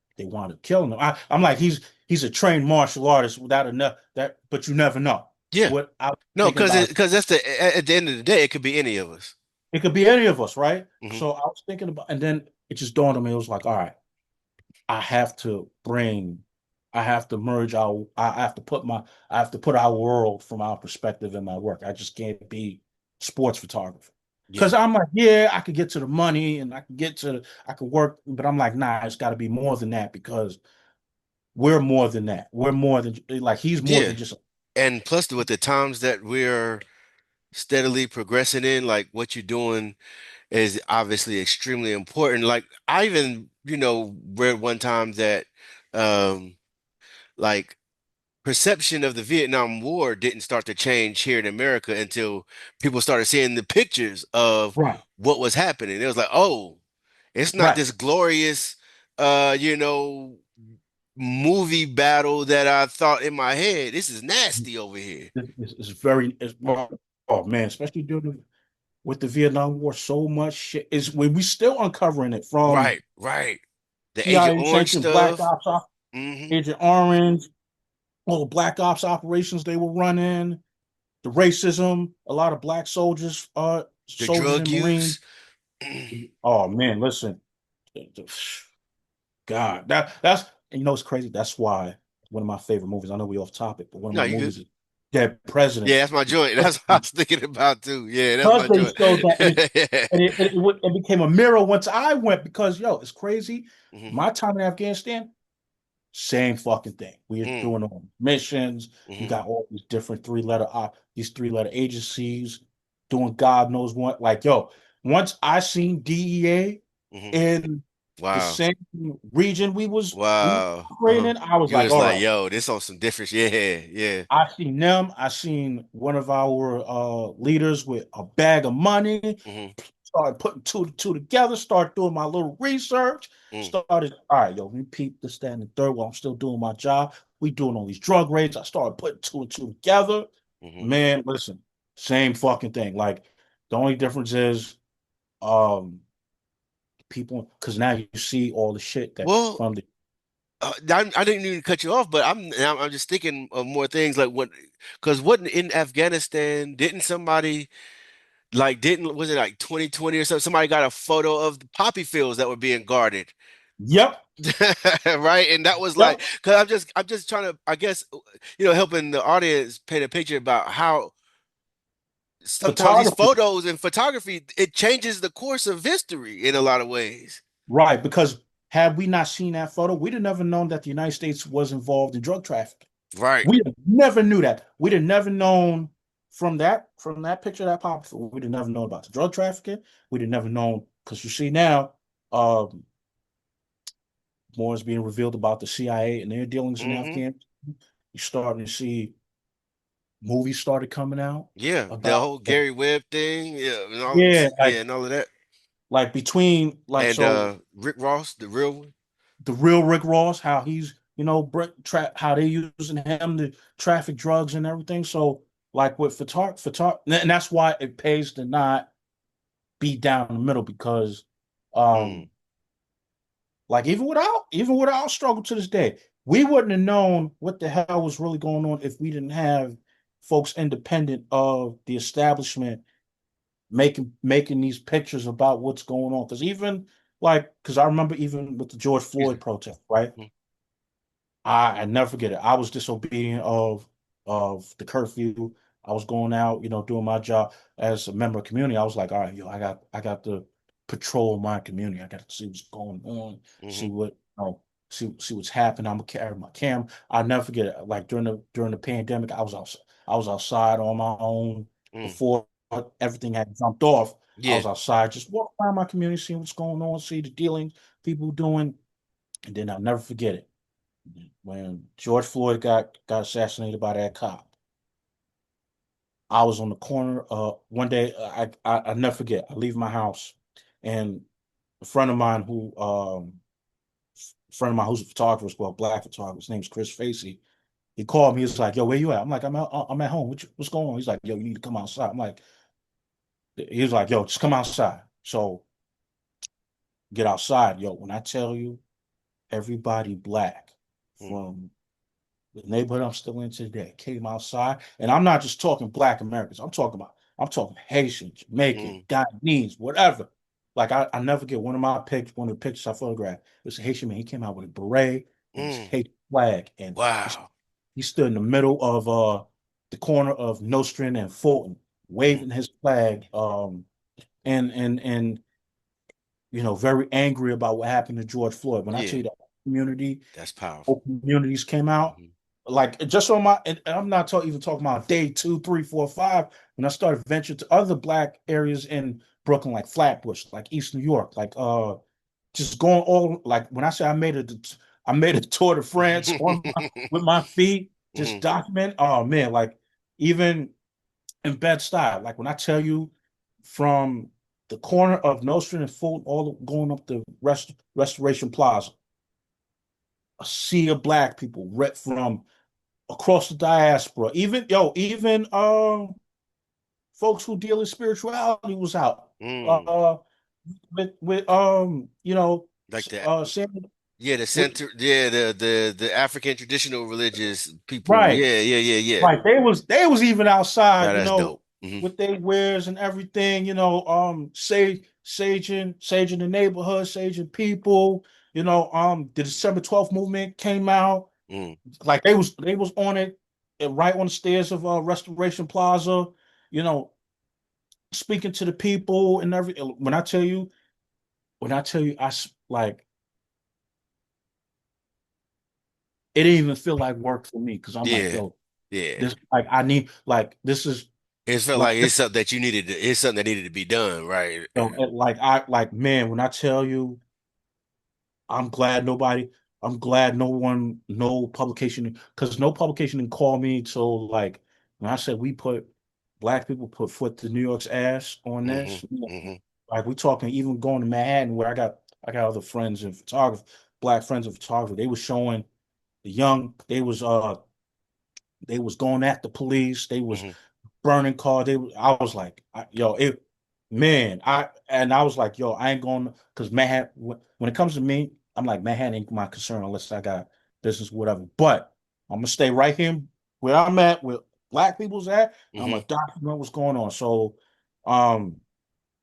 killing him. I'm like, he's a trained martial artist without enough that, but you never know. Yeah. What I was No, thinking about, because that's at the end of the day, it could be any of us. it could be any of us, right? Hmm. So I was thinking about, and then it just dawned on me. It was like, all right, I have to bring, I have to merge I have to put our world from our perspective in my work. I just can't be sports photographer. Yeah. Because I'm like, yeah, I could get to the money and I could work, but I'm like, nah, it's got to be more than that because we're more than that. We're more than like he's more Yeah. than just And plus, with the times that we're steadily progressing in, like what you're doing is obviously extremely important. Like I even, read one time that um like perception of the Vietnam War didn't start to change here in America until people started seeing the pictures of right, what was happening. It was like, oh, it's not right. this glorious uh, you know, movie battle that I thought in my head. This is nasty over here. Oh man, especially with the Vietnam War, so much shit is when we still uncovering it from Right, right. The Agent CIA Orange sanctioned Black stuff. Ops, Hmm. Agent Orange, all the Black Ops operations they were running, the racism, a lot of black The soldiers drug and Marines. use. Oh man, listen, God, that's it's crazy. That's why one of my favorite movies. I know we off topic, but one of No, my you good. movies is Dead Yeah, Presidents. that's my joint. That's what I was thinking about too. Yeah, that's Because my they joint. showed that, Yeah. it became a mirror once I went. Because it's crazy. Hmm. My time in Afghanistan, same fucking thing. We're Mm, doing all missions. You hmm. got all these different these 3-letter agencies doing God knows what. Like, once I seen DEA Hmm. in the Wow. same region we were Wow. operating Uh-huh. in, I was You like, was all like, right. yo, this on some different. Yeah, yeah. I seen them. I seen one of our leaders with a bag of money. Hmm. Started putting two to two together. Started doing my little research. Mm, Started, all right, yo, we peep this, that, and the third while I'm still doing my job. We doing all these drug raids. I started putting two and two together. hmm. Man, listen, same fucking thing. Like the only difference is um people because now you see all the shit that Well, from the I didn't even cut you off, but I'm just thinking of more things like what, because wasn't in Afghanistan, didn't somebody like didn't was it like 2020 or something? Somebody got a photo of the poppy fields that were being guarded. Yep, Right, and that was like yep. because I'm just trying to, I guess, helping the audience paint a picture about how sometimes these Photography, photos and photography, it changes the course of history in a lot of ways. right? Because had we not seen that photo, we'd have never known that the United States was involved in drug trafficking. Right. We never knew that. We'd have never known from that picture of that pop. We'd have never known about the drug trafficking. We'd have never known because you see now, um, more is being revealed about the CIA and their dealings in Hmm. Afghanistan. You're starting to see movies started coming out Yeah, the about whole Gary Webb thing, yeah, and all, yeah, yeah, and all of that. like between like And so Rick Ross, the real one. the real Rick Ross, how he's how they using him to traffic drugs and everything. So like with and that's why it pays to not be down the middle because Mm, um like even without struggle to this day, we wouldn't have known what the hell was really going on if we didn't have folks independent of the establishment making these pictures about what's going on. Because I remember even with the George excuse Floyd me. protest, right? Mm, I never forget it. I was disobedient of the curfew. I was going out, doing my job as a member of community. I was like, all right, yo, I got to patrol my community. I got to see what's going on, see hmm. what see what's happening. I'm gonna carry my camera. I'll never forget it. Like during the pandemic, I was outside on my own Mm. before everything had jumped off. I Yeah. was outside, just walk around my community, seeing what's going on, see the dealings people doing, and then I'll never forget it when George Floyd got assassinated by that cop. I was on the corner. One day, I never forget. I leave my house, and a friend of mine who's a photographer as well, black photographer. His name's Chris Facey. He called me. He's like, "Yo, where you at?" I'm like, I'm at home. What's going on?" He's like, "Yo, you need to come outside." He was like, "Yo, just come outside." So get outside, yo. When I tell you, everybody black Mm, from the neighborhood I'm still in today came outside, and I'm not just talking Black Americans. I'm talking Haitian, Jamaican, mm, Guyanese, whatever. Like I never get one of the pictures I photographed. It was a Haitian man. He came out with a beret and his mm. Haitian flag, and Wow. he stood in the middle of the corner of Nostrand and Fulton, Mm, waving his flag, and very angry about what happened to George Floyd. When I tell yeah, you that community that's powerful. whole communities came out. Hmm. Like just on and I'm not even talking about day two, three, four, five. When I started venturing to other black areas in Brooklyn, like Flatbush, like East New York, like just going all like when I say I made a tour de France with my feet, just Hmm. document. Oh man, like even in Bed-Stuy, like when I tell you from the corner of Nostrand and Fulton, all going up the Restoration Plaza, a sea of black people from across the diaspora. Even folks who deal in spirituality was out. Mm. Uh with Like the Sam yeah, the with center, yeah, the African traditional religious people. right. Yeah, yeah, yeah, yeah. Right. They was even Now outside, that's dope. Hmm. with their wares and everything, saging the neighborhood, saging people, the December 12th movement came out. Mm. Like they was on it right on the stairs of Restoration Plaza, you know, speaking to the people and every when I tell you like it didn't even feel like work for me because I'm like, Yeah, yo, yeah. this like I need like this is It felt like like it's something that you needed to, it's something that needed to be done, right? like I like man, when I tell you I'm glad nobody, I'm glad no publication, because no publication didn't call me till like when I said black people put foot to New York's ass on Hmm. this. Hmm. Like we talking even going to Manhattan where I got other friends in photography, black friends in photography. They was showing they was going at the police, they was Hmm. burning cars. I was like, man, I was like, yo, I ain't going because Manhattan. When it comes to me, I'm like, Manhattan ain't my concern unless I got business, whatever. But I'm gonna stay right here where I'm at, where black people's at. I'm Hmm. gonna document what's going on. So, um,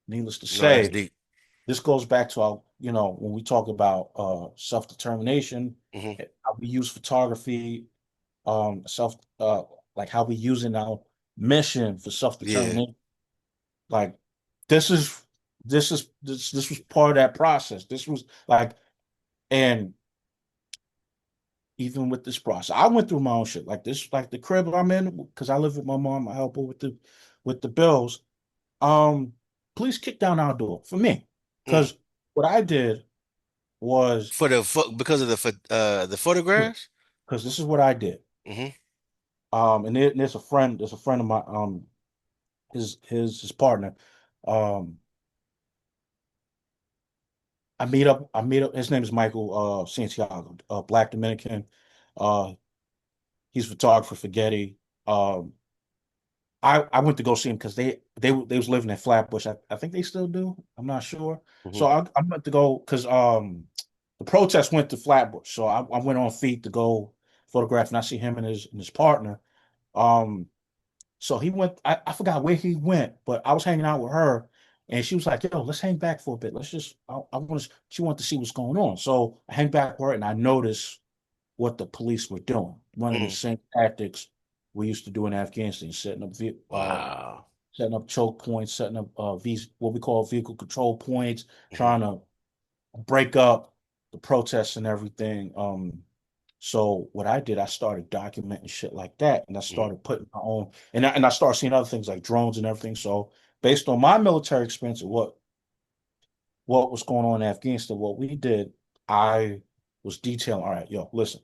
needless to No, that's say, deep. this goes back to our, when we talk about self-determination, Hmm. how we use photography, self like how we using our mission for Yeah. self-determination. Like this is this was part of that process. This was like, and even with this process, I went through my own shit. Like this, like the crib I'm in, because I live with my mom, I help her with the bills. Um, Police kicked down our door for me. Mm. Because what I did was, For because of the photographs. because this is what I did. Hmm. And there's a friend of my his partner. Um, I meet up, his name is Michael Santiago, black Dominican. Uh he's a photographer for Getty. Um I went to go see him because they was living in Flatbush. I think they still do. I'm not sure. Hmm. So I went to go because the protest went to Flatbush. So I went on feet to go photograph, and I see him and his partner. Um So he went, I forgot where he went, but I was hanging out with her and she was like, yo, let's hang back for a bit. Let's just, I want to, she wanted to see what's going on. So I hang back with her and I noticed what the police were doing. One of the Hmm. same tactics we used to do in Afghanistan, Wow. setting up choke points, setting up these, what we call vehicle control points, Hmm. trying to break up the protests and everything. So what I did, I started documenting shit like that, and I Hmm. started putting my own, and I started seeing other things like drones and everything. So based on my military experience and what was going on in Afghanistan, what we did, I was detailing. All right, yo, listen.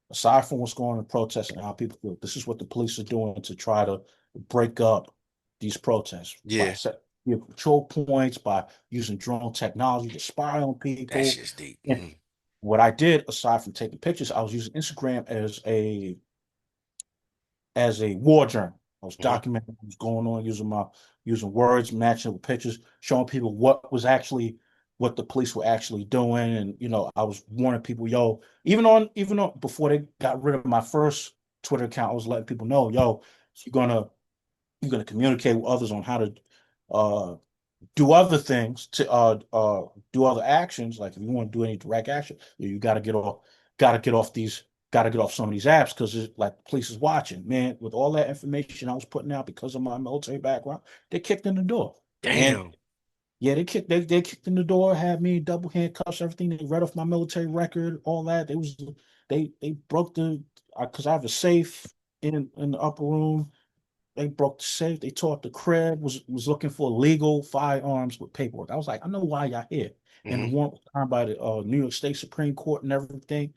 Aside from what's going on in protests and how people feel, this is what the police are doing to try to break up these protests by Yeah. set control points, by using drone technology to spy on That's people. just deep. And Hmm. what I did, aside from taking pictures, I was using Instagram as a war journal. I was Hmm. documenting what was going on, using words, matching with pictures, showing people what the police were actually doing. And I was warning people, yo, even on before they got rid of my first Twitter account, I was letting people know, yo, you're gonna communicate with others on how to uh do other things to do other actions. Like if you want to do any direct action, you gotta get off these, gotta get off some of these apps because like the police is watching. Man, with all that information I was putting out because of my military background, they kicked in the door. And Damn. yeah, they kicked in the door, had me double handcuffs, everything. They read off my military record, all that. They broke because I have a safe in the upper room. They broke the safe. They tore up the crib. Was looking for legal firearms with paperwork. I was like, I know why y'all here. And the Hmm. warrant was signed by the New York State Supreme Court and everything.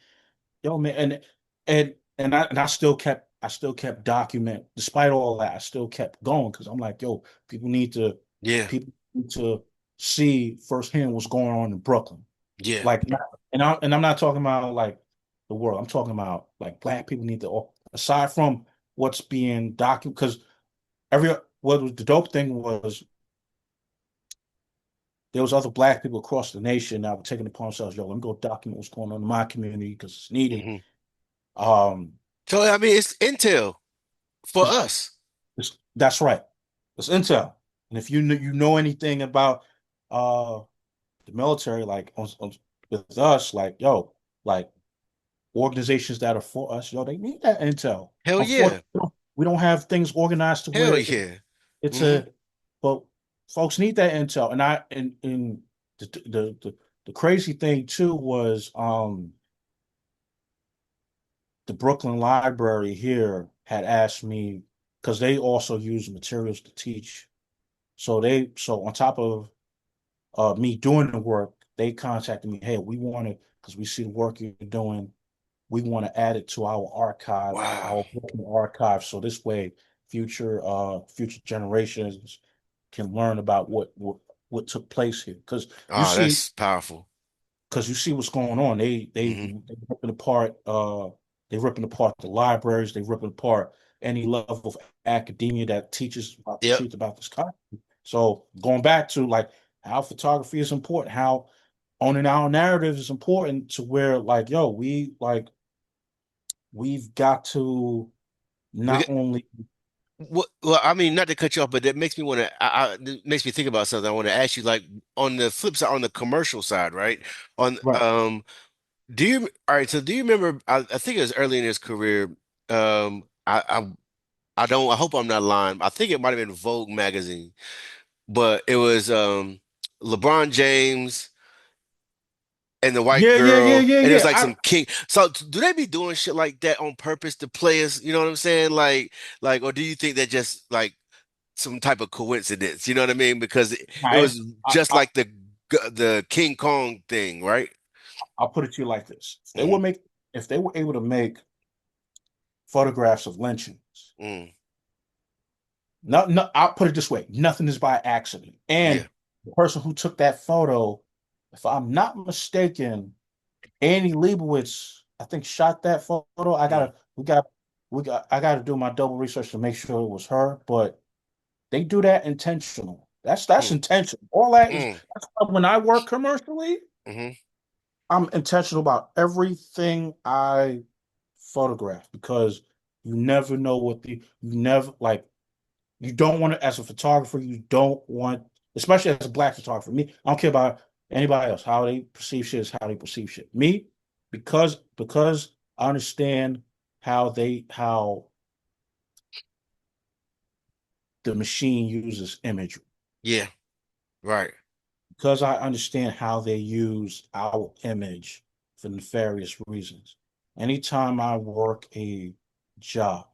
Yo, man, and I still kept document despite all that. I still kept going because I'm like, yo, Yeah. people need to see firsthand what's going on in Brooklyn. Yeah. Like, and I'm not talking about like the world. I'm talking about like black people need to, aside from what's being documented, because every what was the dope thing was there was other black people across the nation that were taking it upon themselves. Yo, let me go document what's going on in my community because it's needed. Hmm. Um, So I mean, it's intel for it's, us. that's right. It's intel, and if you know anything about uh the military, like with us, like yo, like organizations that are for us, yo, they need that intel. Hell yeah. Unfortunately, we don't have things organized to Hell where yeah. it's Hmm. a, but folks need that intel. And the the crazy thing too was the Brooklyn Library here had asked me because they also use materials to teach. So on top of me doing the work, they contacted me, hey, we want to, because we see the work you're doing, we want to add it to our archive, Wow. our Brooklyn archive. So this way future generations can learn about what took place here. You Oh, see, that's powerful. because you see what's going on. Hmm. They ripping apart they ripping apart the libraries, they ripping apart any level of academia that teaches about the Yep. truth about this country. So going back to like how photography is important, how owning our narrative is important to where like, yo, we've got to We not get, only well, I mean, not to cut you off, but that makes me want to. It makes me think about something. I want to ask you, like on the flip side, on the commercial side, right? On right. do you all right? So do you remember? I think it was early in his career. I don't. I hope I'm not lying. I think it might have been Vogue magazine, but it was LeBron James and the white Yeah, yeah, yeah, girl, yeah, and it was yeah. like some king. So do they be doing shit like that on purpose to players? You know what I'm saying? Or do you think that just like some type of coincidence? You know what I mean? Because it I, was I, just I, like the King Kong thing, right? I'll put it to you like this: Hmm. if they were able to make photographs of lynchings, Mm, no, no, I'll put it this way: nothing is by accident. yeah. And the person who took that photo, if I'm not mistaken, Annie Leibovitz, I think shot that photo. Mm, I gotta do my double research to make sure it was her, but they do that intentional. That's mm, intentional. All that is mm, that's why when I work commercially, hmm. I'm intentional about everything I photograph because you never know you never like you don't want to as a photographer, you don't want, especially as a black photographer. Me, I don't care about anybody else. How they perceive shit is how they perceive shit. Me, because I understand how the machine uses imagery. Yeah. Right. Because I understand how they use our image for nefarious reasons. Anytime I work a job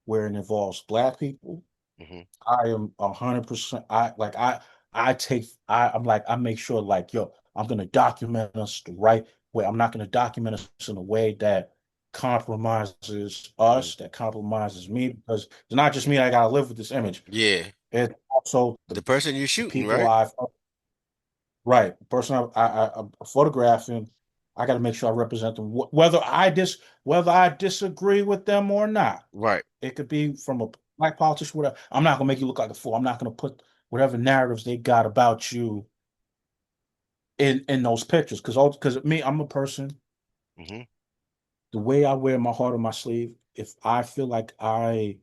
where it involves black people, Hmm. I am 100%. I'm like, I make sure like, yo, I'm gonna document us the right way. I'm not gonna document us in a way that compromises Mm. us, that compromises me, because it's not just me. I gotta live with this image. Yeah. It's also The person you're the shooting, people right? I've right, the person I'm photographing. I got to make sure I represent them, whether I disagree with them or not. Right. It could be from a black politician, whatever. I'm not gonna make you look like a fool. I'm not gonna put whatever narratives they got about you in those pictures. Because me, I'm a person. Hmm. The way I wear my heart on my sleeve, if I feel like and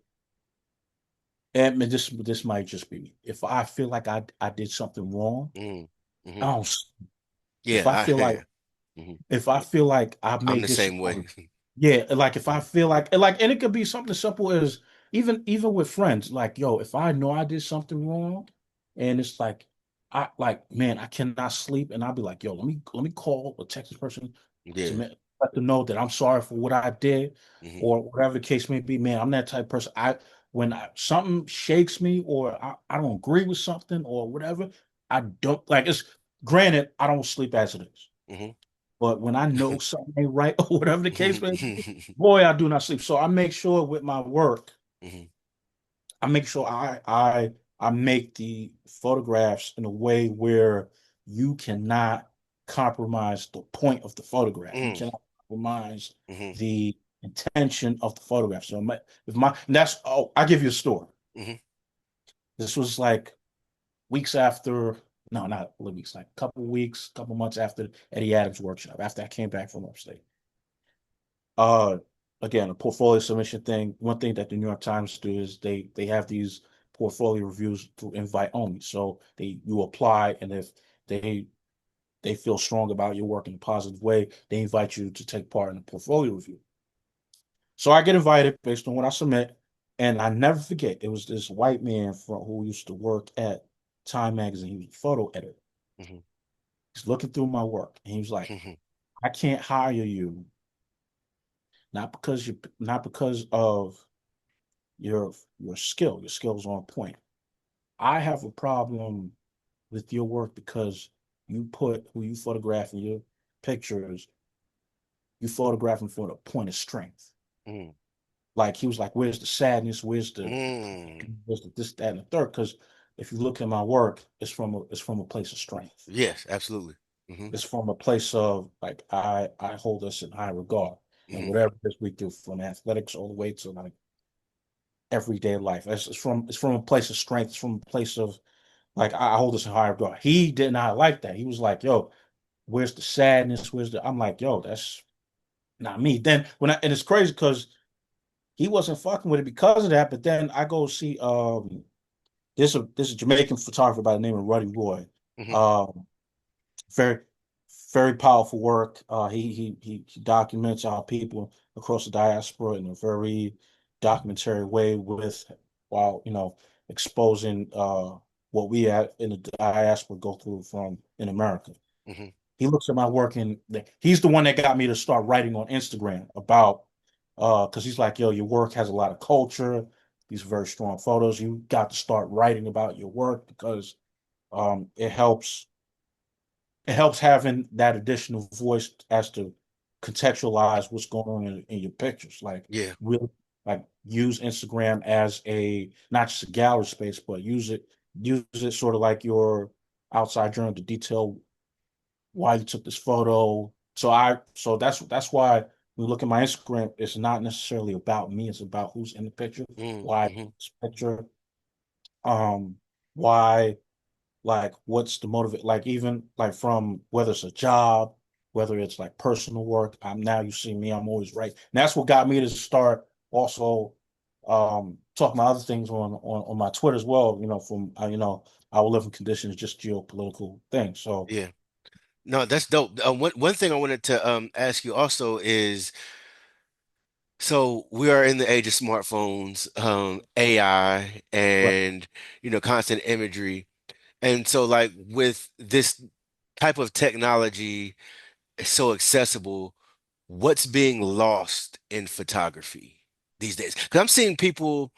this might just be me. If I feel like I did something wrong, Mm, hmm. I don't. If Yeah. I feel like Hmm. if I feel like I've I'm made the this, same way. yeah, like if I feel and it could be something simple as even with friends, like, yo, if I know I did something wrong, and it's like, man, I cannot sleep, and I'll be like, yo, let me call or text this person to Yeah. let them know that I'm sorry for what I did, Hmm. or whatever the case may be. Man, I'm that type of person. Something shakes me, or I don't agree with something, or whatever, I don't like. It's granted, I don't sleep as it is. Hmm. But when I know something ain't right or whatever the case may be, Hmm. boy, I do not sleep. So I make sure with my work, Hmm. I make sure I make the photographs in a way where you cannot compromise the point of the photograph. You cannot compromise Hmm. the intention of the photograph. So if my and that's oh, I give you a story. Hmm. This was like weeks after, no, not weeks, like a couple weeks, couple months after Eddie Adams workshop, after I came back from upstate. Uh, Again, a portfolio submission thing. One thing that the New York Times do is they have these portfolio reviews through invite only. So you apply, and if they they feel strong about your work in a positive way, they invite you to take part in a portfolio review. So I get invited based on what I submit, and I never forget. It was this white man who used to work at Time Magazine. He was a photo editor. Hmm. He's looking through my work, and he was like, Hmm. "I can't hire you, not because of your skill. Your skills on point. I have a problem with your work because you put who you photograph in your pictures, you photograph them for the point of strength. Hmm. Like he was like, where's the sadness? Hmm. Where's the this, that, and the third? Because if you look at my work, it's from a place of strength. Yes, absolutely. Hmm. It's from a place of like I hold us in high regard. And Hmm. whatever it is we do from athletics all the way to like everyday life. It's from a place of strength. It's from a place of like I hold this in high regard. He did not like that. He was like, "Yo, Where's the sadness? I'm like, yo, that's not me. Then and it's crazy because he wasn't fucking with it because of that. But then I go see this is a Jamaican photographer by the name of Ruddy Roy. Hmm. Um, very very powerful work. He documents our people across the diaspora in a very documentary way with while exposing what we at in the diaspora go through from in America. Hmm. He looks at my work and he's the one that got me to start writing on Instagram about because he's like, yo, your work has a lot of culture, these very strong photos. You got to start writing about your work because it helps having that additional voice as to contextualize what's going on in your pictures. Like Yeah. really like use Instagram as a not just a gallery space, but use it sort of like your outside journal to detail why you took this photo. So that's why when you look at my Instagram, it's not necessarily about me, it's about who's in the picture, why Mm-hmm. this picture, um, why like what's the motivate like even like from whether it's a job, whether it's like personal work. I'm now you see me, I'm always right. And that's what got me to start also talking about other things on my Twitter as well, from our living conditions, just geopolitical things. So Yeah. No, that's dope. One thing I wanted to ask you also is, so we are in the age of smartphones, AI, right. and constant imagery. And so, like, with this type of technology so accessible, what's being lost in photography these days? Because I'm seeing people,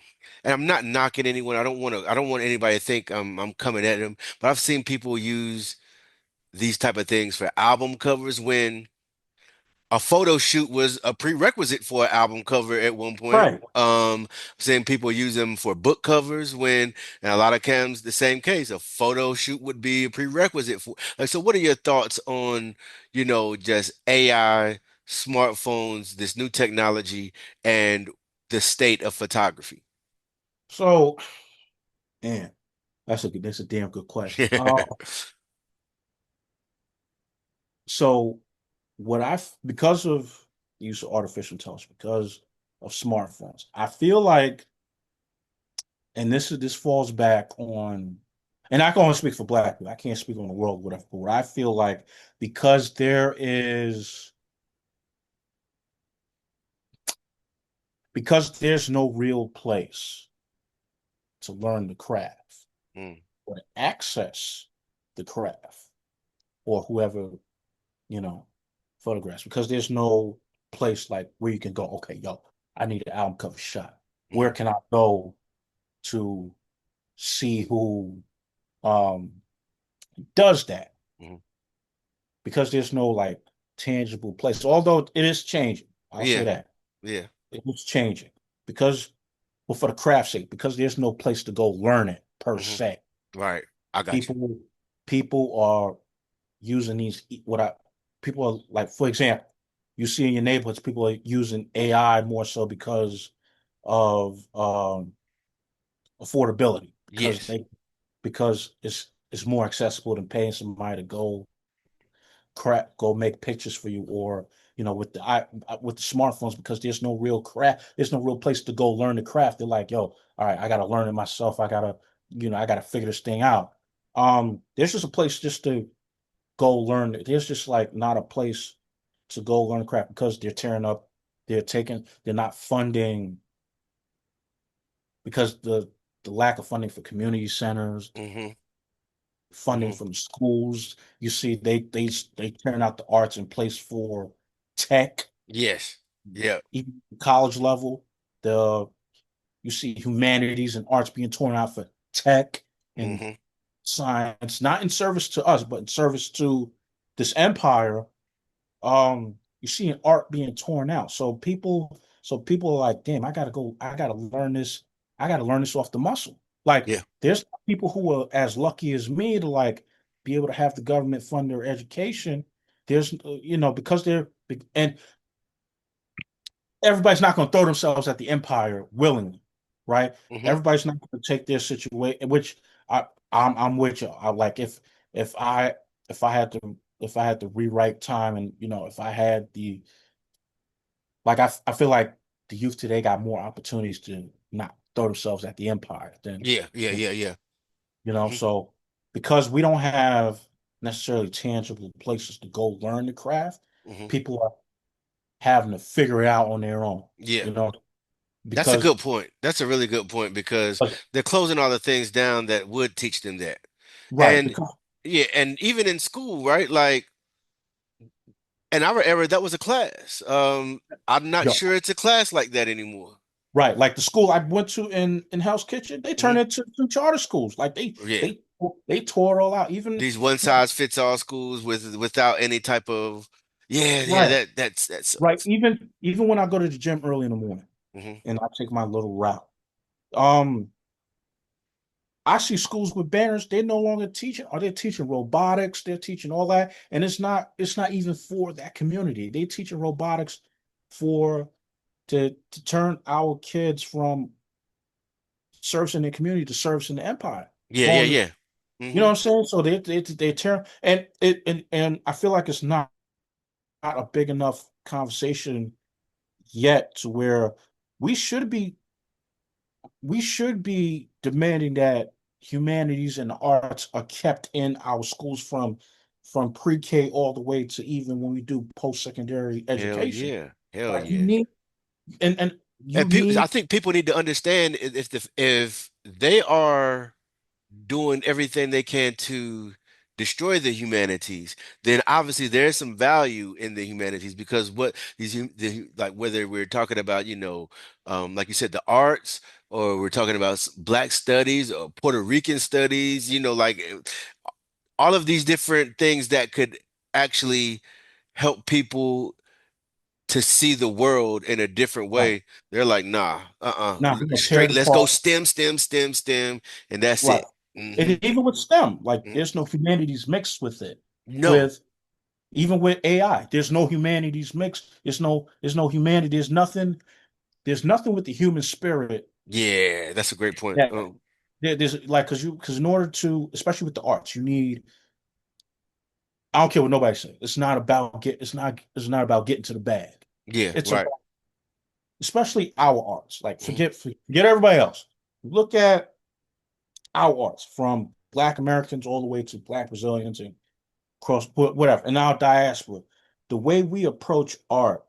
and I'm not knocking anyone. I don't want anybody to think I'm coming at them. But I've seen people use these type of things for album covers when a photo shoot was a prerequisite for an album cover at one point. Right. Seeing people use them for book covers when, in a lot of cams, the same case, a photo shoot would be a prerequisite for. Like, so what are your thoughts on, just AI, smartphones, this new technology, and the state of photography? So, man, that's a damn good question. So because of the use of artificial intelligence, because of smartphones, I feel like, and this falls back on, and I can only speak for Black people. I can't speak on the world, whatever. But what I feel like, because there's no real place to learn the craft Mm, or to access the craft or whoever you know, photographs because there's no place like where you can go, okay, yo, I need an album cover shot. Where mm, can I go to see who um does that? mm. Because there's no like tangible place. Although it is changing. I'll say Yeah, that. yeah. It is changing. Because well, for the craft's sake, because there's no place to go learn it per Hmm. se. Right. I got you. People are using these what I people are like, for example, you see in your neighborhoods, people are using AI more so because of affordability, Yes. because it's more accessible than paying somebody to go make pictures for you, or with the smartphones, because there's no real place to go learn the craft. They're like, yo, all right, I gotta learn it myself. I gotta figure this thing out. There's just a place just to go learn. There's just like not a place to go learn craft because they're tearing up, they're not funding because the lack of funding for community centers, Hmm. funding Hmm. from schools. You see, they turn out the arts in place for tech, Yes. Yeah. even college level. The You see humanities and arts being torn out for tech and Hmm. science, not in service to us, but in service to this empire. You see an art being torn out. So people are like, damn, I gotta learn this off the muscle. Like, Yeah. there's people who are as lucky as me to like be able to have the government fund their education. There's because and everybody's not going to throw themselves at the empire willingly, right? Hmm. Everybody's not going to take their situation, which I'm with you. I like if I had to if I had to rewrite time, and if I had the like I feel like the youth today got more opportunities to not throw themselves at the empire than Yeah, yeah, yeah, yeah. Hmm. so because we don't have necessarily tangible places to go learn the craft, Hmm. people are having to figure it out on their own, Yeah. you know, That's a because good point. That's a really good point because they're closing all the things down that would teach them that. right, And because yeah, and even in school, right? Like in our era, that was a class. I'm not yo, sure it's a class like that anymore. right, like the school I went to in Hell's Kitchen, they turned Hmm. into two charter schools. Like Yeah. they tore it all out. Even These one size fits all schools without any type of yeah, yeah, right, that right. sucks. Even when I go to the gym early in the morning Hmm. and I take my little route, um, I see schools with banners. They're no longer teaching, or they're teaching robotics. They're teaching all that, and it's not even for that community. They're teaching robotics for to turn our kids from servicing the community to servicing the empire. Yeah, yeah, Going, yeah. you know Hmm. what I'm saying? So they turn, and I feel like it's not a big enough conversation yet to where we should be we should be demanding that humanities and the arts are kept in our schools from pre-K all the way to even when we do post-secondary Hell education. yeah. Hell Like you yeah. need and you And people, I need think people need to understand if they are doing everything they can to destroy the humanities, then obviously there's some value in the humanities because what like whether we're talking about, like you said, the arts, or we're talking about Black studies or Puerto Rican studies, like all of these different things that could actually help people to see the world in a different right way. They're like, nah, now tear straight, it let's go apart. STEM, STEM, STEM, STEM, and that's Right. it. Hmm. And even with STEM, like Hmm. there's no humanities mixed with it. No. With even with AI, there's no humanities mixed. There's no humanity. There's nothing with the human spirit Yeah, that's a great point. that there's like because in order to, especially with the arts, you need. I don't care what nobody says. It's not about getting to the bag. Yeah, It's right. about, especially our arts. Like Hmm. forget everybody else. Look at our arts from Black Americans all the way to Black Brazilians and cross whatever, and our diaspora. The way we approach art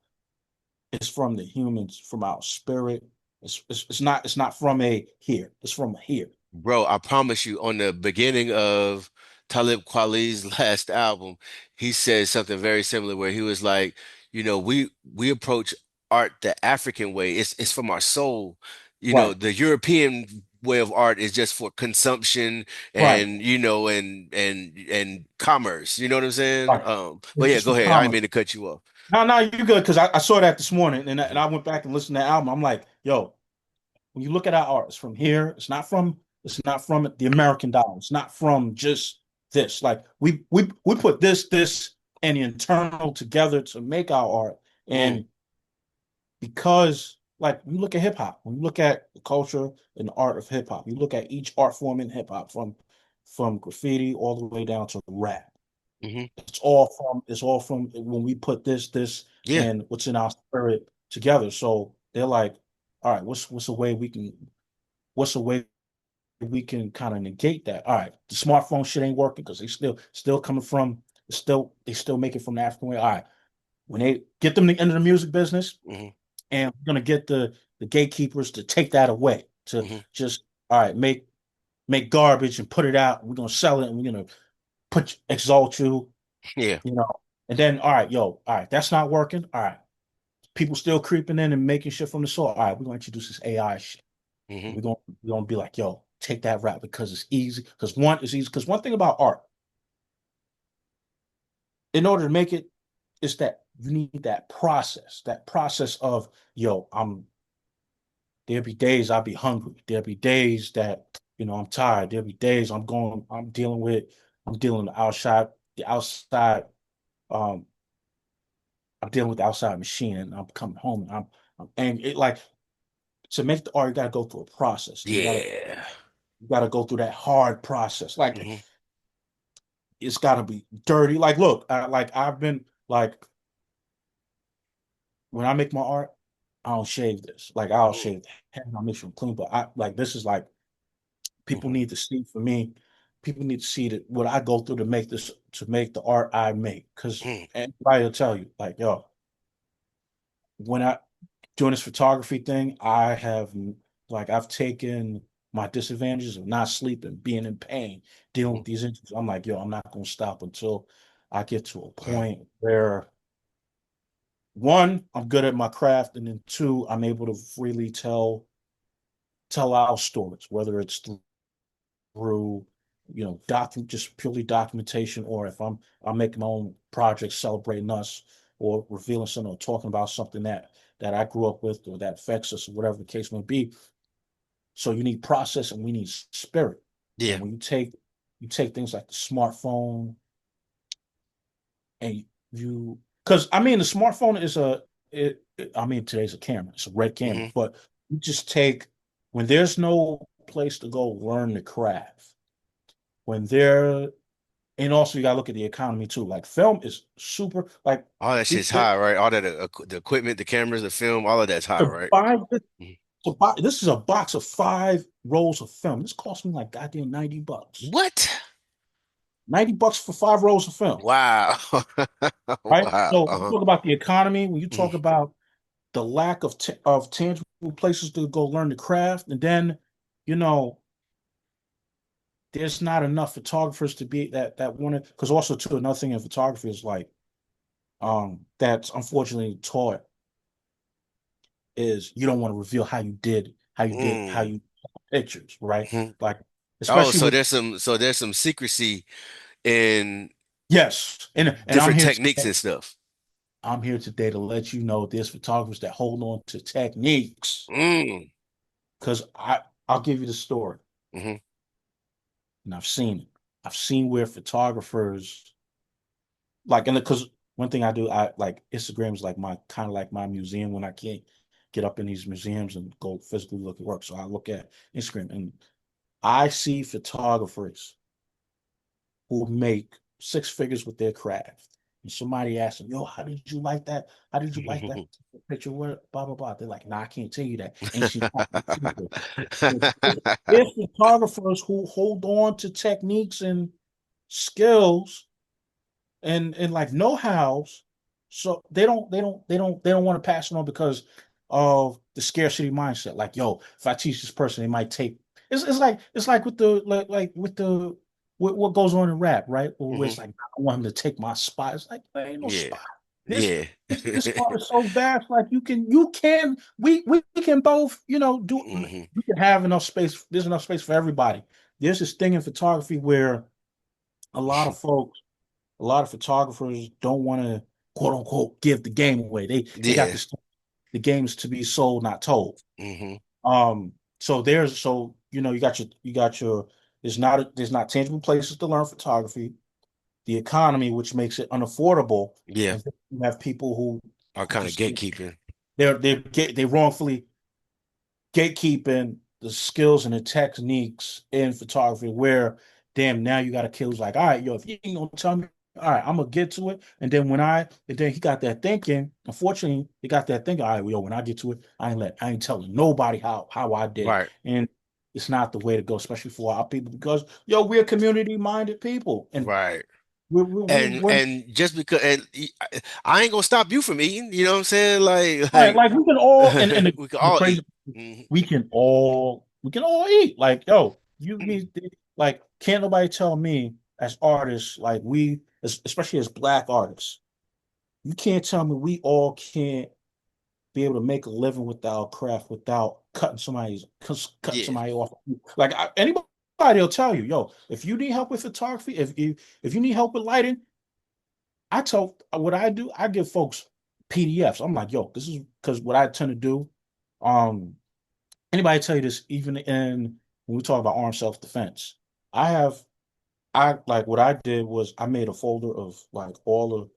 is from the humans, from our spirit. It's not from a here. It's from a here. Bro, I promise you, on the beginning of Talib Kweli's last album, he said something very similar where he was like, we approach art the African way. It's from our soul. Right. The European way of art is just for consumption Right. and and commerce. You know what I'm saying? Right. But It's yeah, just go for ahead. I didn't commerce. mean to cut you off. No, you good because I saw that this morning and Hmm. I went back and listened to the album. I'm like, yo, when you look at our art, it's from here. It's not from the American dollar. It's not from just this. Like we put this and the internal together to make our art. Mm, And because like you look at hip hop, when you look at the culture and the art of hip hop, you look at each art form in hip hop from graffiti all the way down to rap. hmm. It's all from when we put this Yeah. and what's in our spirit together. So they're like, all right, what's a way we can kind of negate that? All right, the smartphone shit ain't working because they still coming from they still make it from the African way. All right, when they get them into the music business, Hmm. and we're gonna get the gatekeepers to take that away to Hmm. just all right make garbage and put it out. And we're gonna sell it and we're gonna exalt you, Yeah. you know. And then all right, yo, all right, that's not working. All right, people still creeping in and making shit from the soil. All right, we're gonna introduce this AI shit. Hmm. We're gonna be like, yo, take that rap because it's easy. Because one is easy. Because one thing about art, in order to make it, is that you need that process of yo, there'll be days I'll be hungry. There'll be days that I'm tired. There'll be days I'm dealing with the outside. Um, I'm dealing with the outside machine, and I'm coming home, and and it like to make the art, you gotta go through a process, and you gotta Yeah. you gotta go through that hard process. Like Hmm. it's got to be dirty. Like, look, like I've been like when I make my art, I don't shave this. Like I'll Mm, shave the head, I'll make sure I'm clean. But I like this is like people mhm, need to see for me. People need to see that what I go through to make this to make the art I make. Because mm, anybody will tell you, like, yo, when I doing this photography thing, I have like I've taken my disadvantages of not sleeping, being in pain, dealing mhm. with these injuries. I'm like, yo, I'm not gonna stop until I get to a Wow. point where one, I'm good at my craft, and then two, I'm able to freely tell our stories, whether it's through just purely documentation, or if I'm making my own projects celebrating us or revealing something or talking about something that I grew up with or that affects us or whatever the case may be. So you need process and we need spirit. And Yeah. when you take things like the smartphone and you because I mean the smartphone is I mean today's a camera, it's a red camera, Hmm. but you just take when there's no place to go learn the craft, when there and also you gotta look at the economy too. Like film is super like All that shit's to high, right? All that the equipment, the cameras, the film, all of that's high, right? buy this Mhm. to buy this is a box of 5 rolls of film. This cost me like goddamn $90. What? $90 for 5 rolls of film. Wow. Right. Wow. So you Uh-huh. talk about the economy, when you Mhm. talk about the lack of tangible places to go learn the craft, and then you know there's not enough photographers to be that want to because also too another thing in photography is like that's unfortunately taught is you don't want to reveal how Mm. you pictures, right? Mhm. Like Oh, especially so with there's some secrecy in yes, and different techniques and stuff. I'm here today to let you know there's photographers that hold on to techniques Mm. because I'll give you the story Hmm. and I've seen it. I've seen where photographers like and because one thing I do I like Instagram is like my kind of like my museum when I can't get up in these museums and go physically look at work. So I look at Instagram and I see photographers who make 6 figures with their craft. And somebody asks them, yo, how did you like that? How did you like that picture? What blah blah blah. They're like, nah, I can't tell you that. Ain't seen that. There's photographers who hold on to techniques and skills and like know-hows. So they don't want to pass it on because of the scarcity mindset. Like, yo, if I teach this person, they might take it's like with the like with the what goes on in rap, right? Where Hmm. it's like I want him to take my spot. It's like there ain't no Yeah. spot. This Yeah. this art is so vast. Like you can we can both do Hmm. we can have enough space. There's enough space for everybody. There's this thing in photography where a lot of folks a lot of photographers don't want to quote unquote give the game away. They got Yeah. this the games to be sold, not told. Hmm. So you got your there's not tangible places to learn photography, the economy, which makes it unaffordable, Yeah. and then you have people Are who kind of just gatekeeping. they wrongfully gatekeeping the skills and the techniques in photography where damn now you got a kid who's like, all right, yo, if you ain't gonna tell me, all right, I'm gonna get to it. And then he got that thinking. Unfortunately, he got that thinking, all right, yo, when I get to it, I ain't telling nobody how I did it. Right. And it's not the way to go, especially for our people, because yo, we're community-minded people. And Right. we're And just because I ain't gonna stop you from eating, you know what I'm saying? Like right, like like we can all and we can the all crazy eat. Hmm. we can all eat. Like, yo, you Hmm. need like can't nobody tell me as artists, like especially as black artists, you can't tell me we all can't be able to make a living with our craft without cutting Yeah. somebody off. Like anybody will tell you, yo, if you need help with photography, if you need help with lighting, I tell what I do, I give folks PDFs. I'm like, yo, this is because what I tend to do. Um, anybody tell you this, even in when we talk about armed self-defense, I have I like what I did was I made a folder of like all the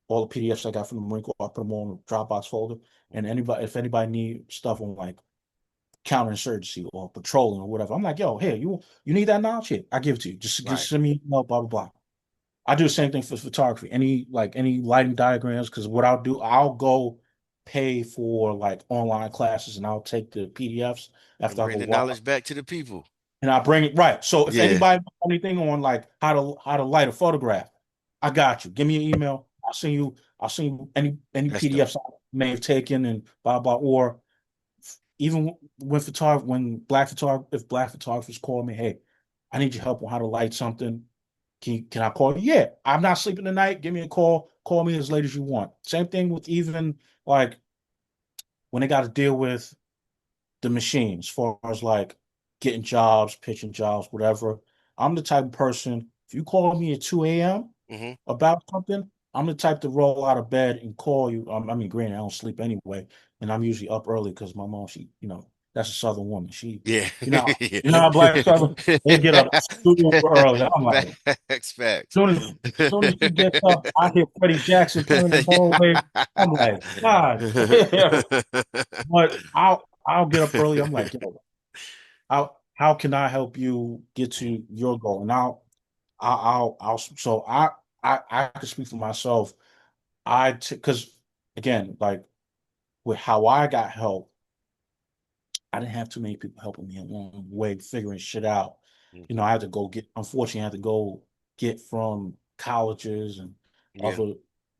all the PDFs I got from the Marine Corps. I put them all in a Dropbox folder. And if anybody need stuff on like counterinsurgency or patrolling or whatever. I'm like, yo, here, you need that knowledge? Here, I give it to you. Just Right. send me an email, blah, blah, blah. I do the same thing for photography. Any lighting diagrams, because what I'll do, I'll go pay for like online classes and I'll take the PDFs And after I bring go the watch knowledge back to the people. and I bring it right. So if Yeah, anybody knows anything on like how to light a photograph, I got you. Give me an email. I'll send you any that's dope. PDFs I may have taken and blah blah. Or even when black photographers call me, hey, I need your help on how to light something. Can I call you? Yeah, I'm not sleeping tonight. Give me a call. Call me as late as you want. Same thing with even like when they got to deal with the machine as far as like getting jobs, pitching jobs, whatever. I'm the type of person, if you call me at 2 a.m. Hmm. about something, I'm the type to roll out of bed and call you. I mean, granted, I don't sleep anyway, and I'm usually up early because my mom, that's a Southern woman. Yeah. You know, Yeah. you know how black Southern, they get up super early. I'm like, Facts, facts. soon as she gets up, I hear Freddie Jackson playing in the hallway. I'm like, God damn. But I'll get up early. I'm like, yo, how can I help you get to your goal? And so I can speak for myself. Because again, like with how I got help, I didn't have too many people helping me along the way figuring shit out. Mhm. I had to go unfortunately, I had to go get from colleges and Yeah. other.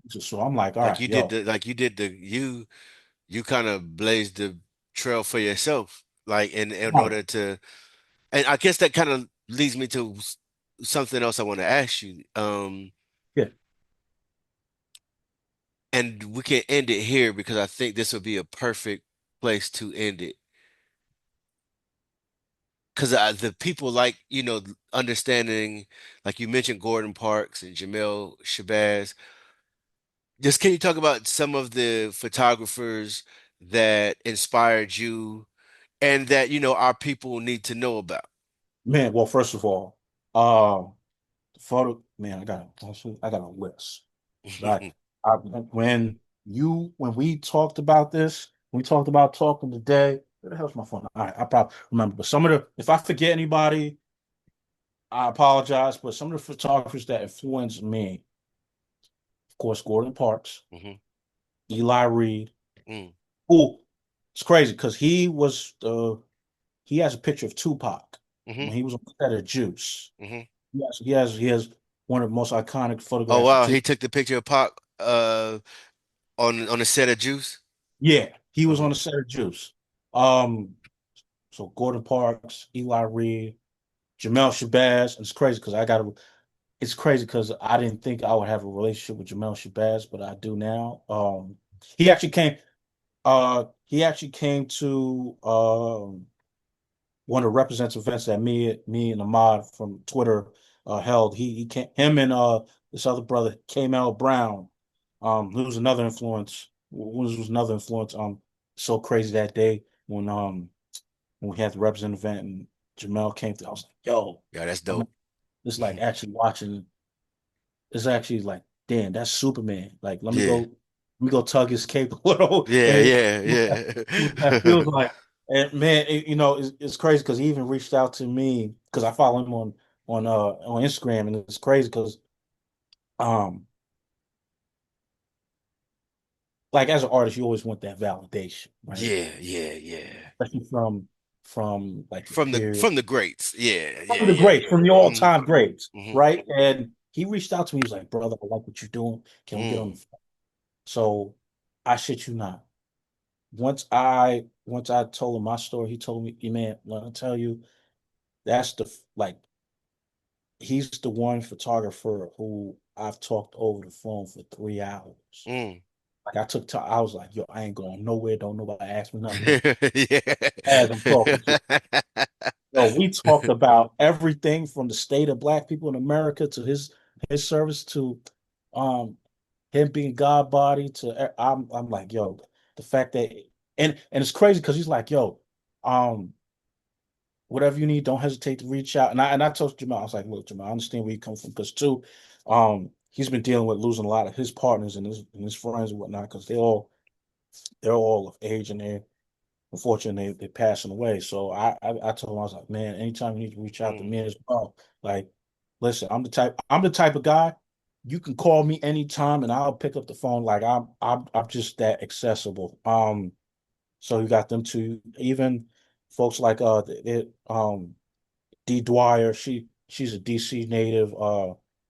So I'm like, all right, yo, Like you kind of blazed the trail for yourself, like in right, order to, and I guess that kind of leads me to something else I want to ask you. yeah, And we can end it here because I think this would be a perfect place to end it. Because the people like, understanding, like you mentioned, Gordon Parks and Jamel Shabazz. Just can you talk about some of the photographers that inspired you and that, our people need to know about? man. Well, first of all, um, photo, man, I got a list. Like when we talked about this, we talked about talking today. Where the hell's my phone? All right, I probably remember, but if I forget anybody, I apologize. But some of the photographers that influenced me, of course, Gordon Parks, Hmm. Eli Reed. Mm, Who it's crazy because he has a picture of Tupac hmm. when he was on the set of Juice. Hmm. He has one of the most iconic Oh photographs of wow, he Tupac. took the picture of Pac on the set of Juice. Yeah, he was on Uh-huh. the set of Juice. Um, so Gordon Parks, Eli Reed, Jamel Shabazz. And it's crazy because I didn't think I would have a relationship with Jamel Shabazz, but I do now. He actually came he actually came to one of the representative events that me and Ahmad from Twitter held. He came, him and this other brother, Kamel Brown, who was another influence. Was another influence. So crazy that day when we had the representative event and Jamel came through. I was like, yo, Yeah, that's I'm dope. it's like actually watching. It's actually like, damn, that's Superman. Like, Yeah. let me go tug his cape a little Yeah, and yeah, see what that feels yeah. like. And man, it's crazy because he even reached out to me because I follow him on Instagram, and it's crazy because um like as an artist, you always want that validation, right? Yeah, yeah, yeah. Especially from like your From the peers, from the greats. Yeah, from yeah, the yeah. greats, from the Hmm. all-time greats, Hmm. right? And he reached out to me. He was like, "Brother, I like what you're doing. Can we get on the Mm. phone?" So I shit you not. Once I told him my story, he told me, "Yeah, man, let me tell you, that's like he's the one photographer who I've talked over the phone for 3 hours. Mm. Like I was like, yo, I ain't going nowhere. Don't nobody ask me nothing. As I'm talking to, Yeah. yo, we talked about everything from the state of black people in America to his service to um him being God body to I'm like, yo, the fact that and it's crazy because he's like, yo, um, whatever you need, don't hesitate to reach out. And I told Jamal, I was like, look, Jamal, I understand where you come from because too, he's been dealing with losing a lot of his partners and his friends and whatnot because they're all of age and unfortunately they passing away. So I told him, I was like, man, anytime you need to reach out to Mm, me as well, like, listen, I'm the type of guy you can call me anytime and I'll pick up the phone. Like I'm just that accessible. So you got them two, even folks like D Dwyer. She's a DC native.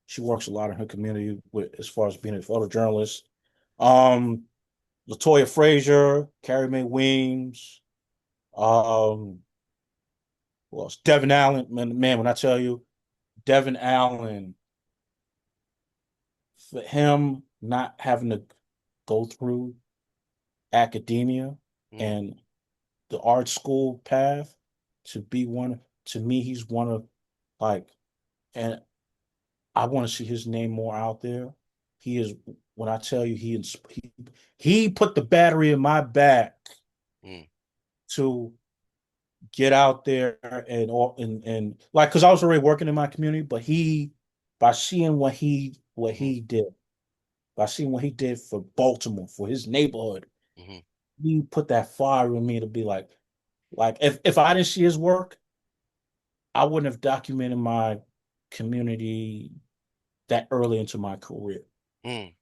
She works a lot in her community with as far as being a photojournalist. Um, Latoya Frazier, Carrie Mae Weems, um, who else? Devin Allen. Man, when I tell you, Devin Allen, for him not having to go through academia mm, and the art school path to be one, to me, he's one of like, and I want to see his name more out there. He is, when I tell you, he put the battery in my back mm, to get out there and like because I was already working in my community, but by seeing what mm, he did, by seeing what he did for Baltimore, for his neighborhood, mm, he put that fire in me to be like if I didn't see his work, I wouldn't have documented my community that early into my career mm,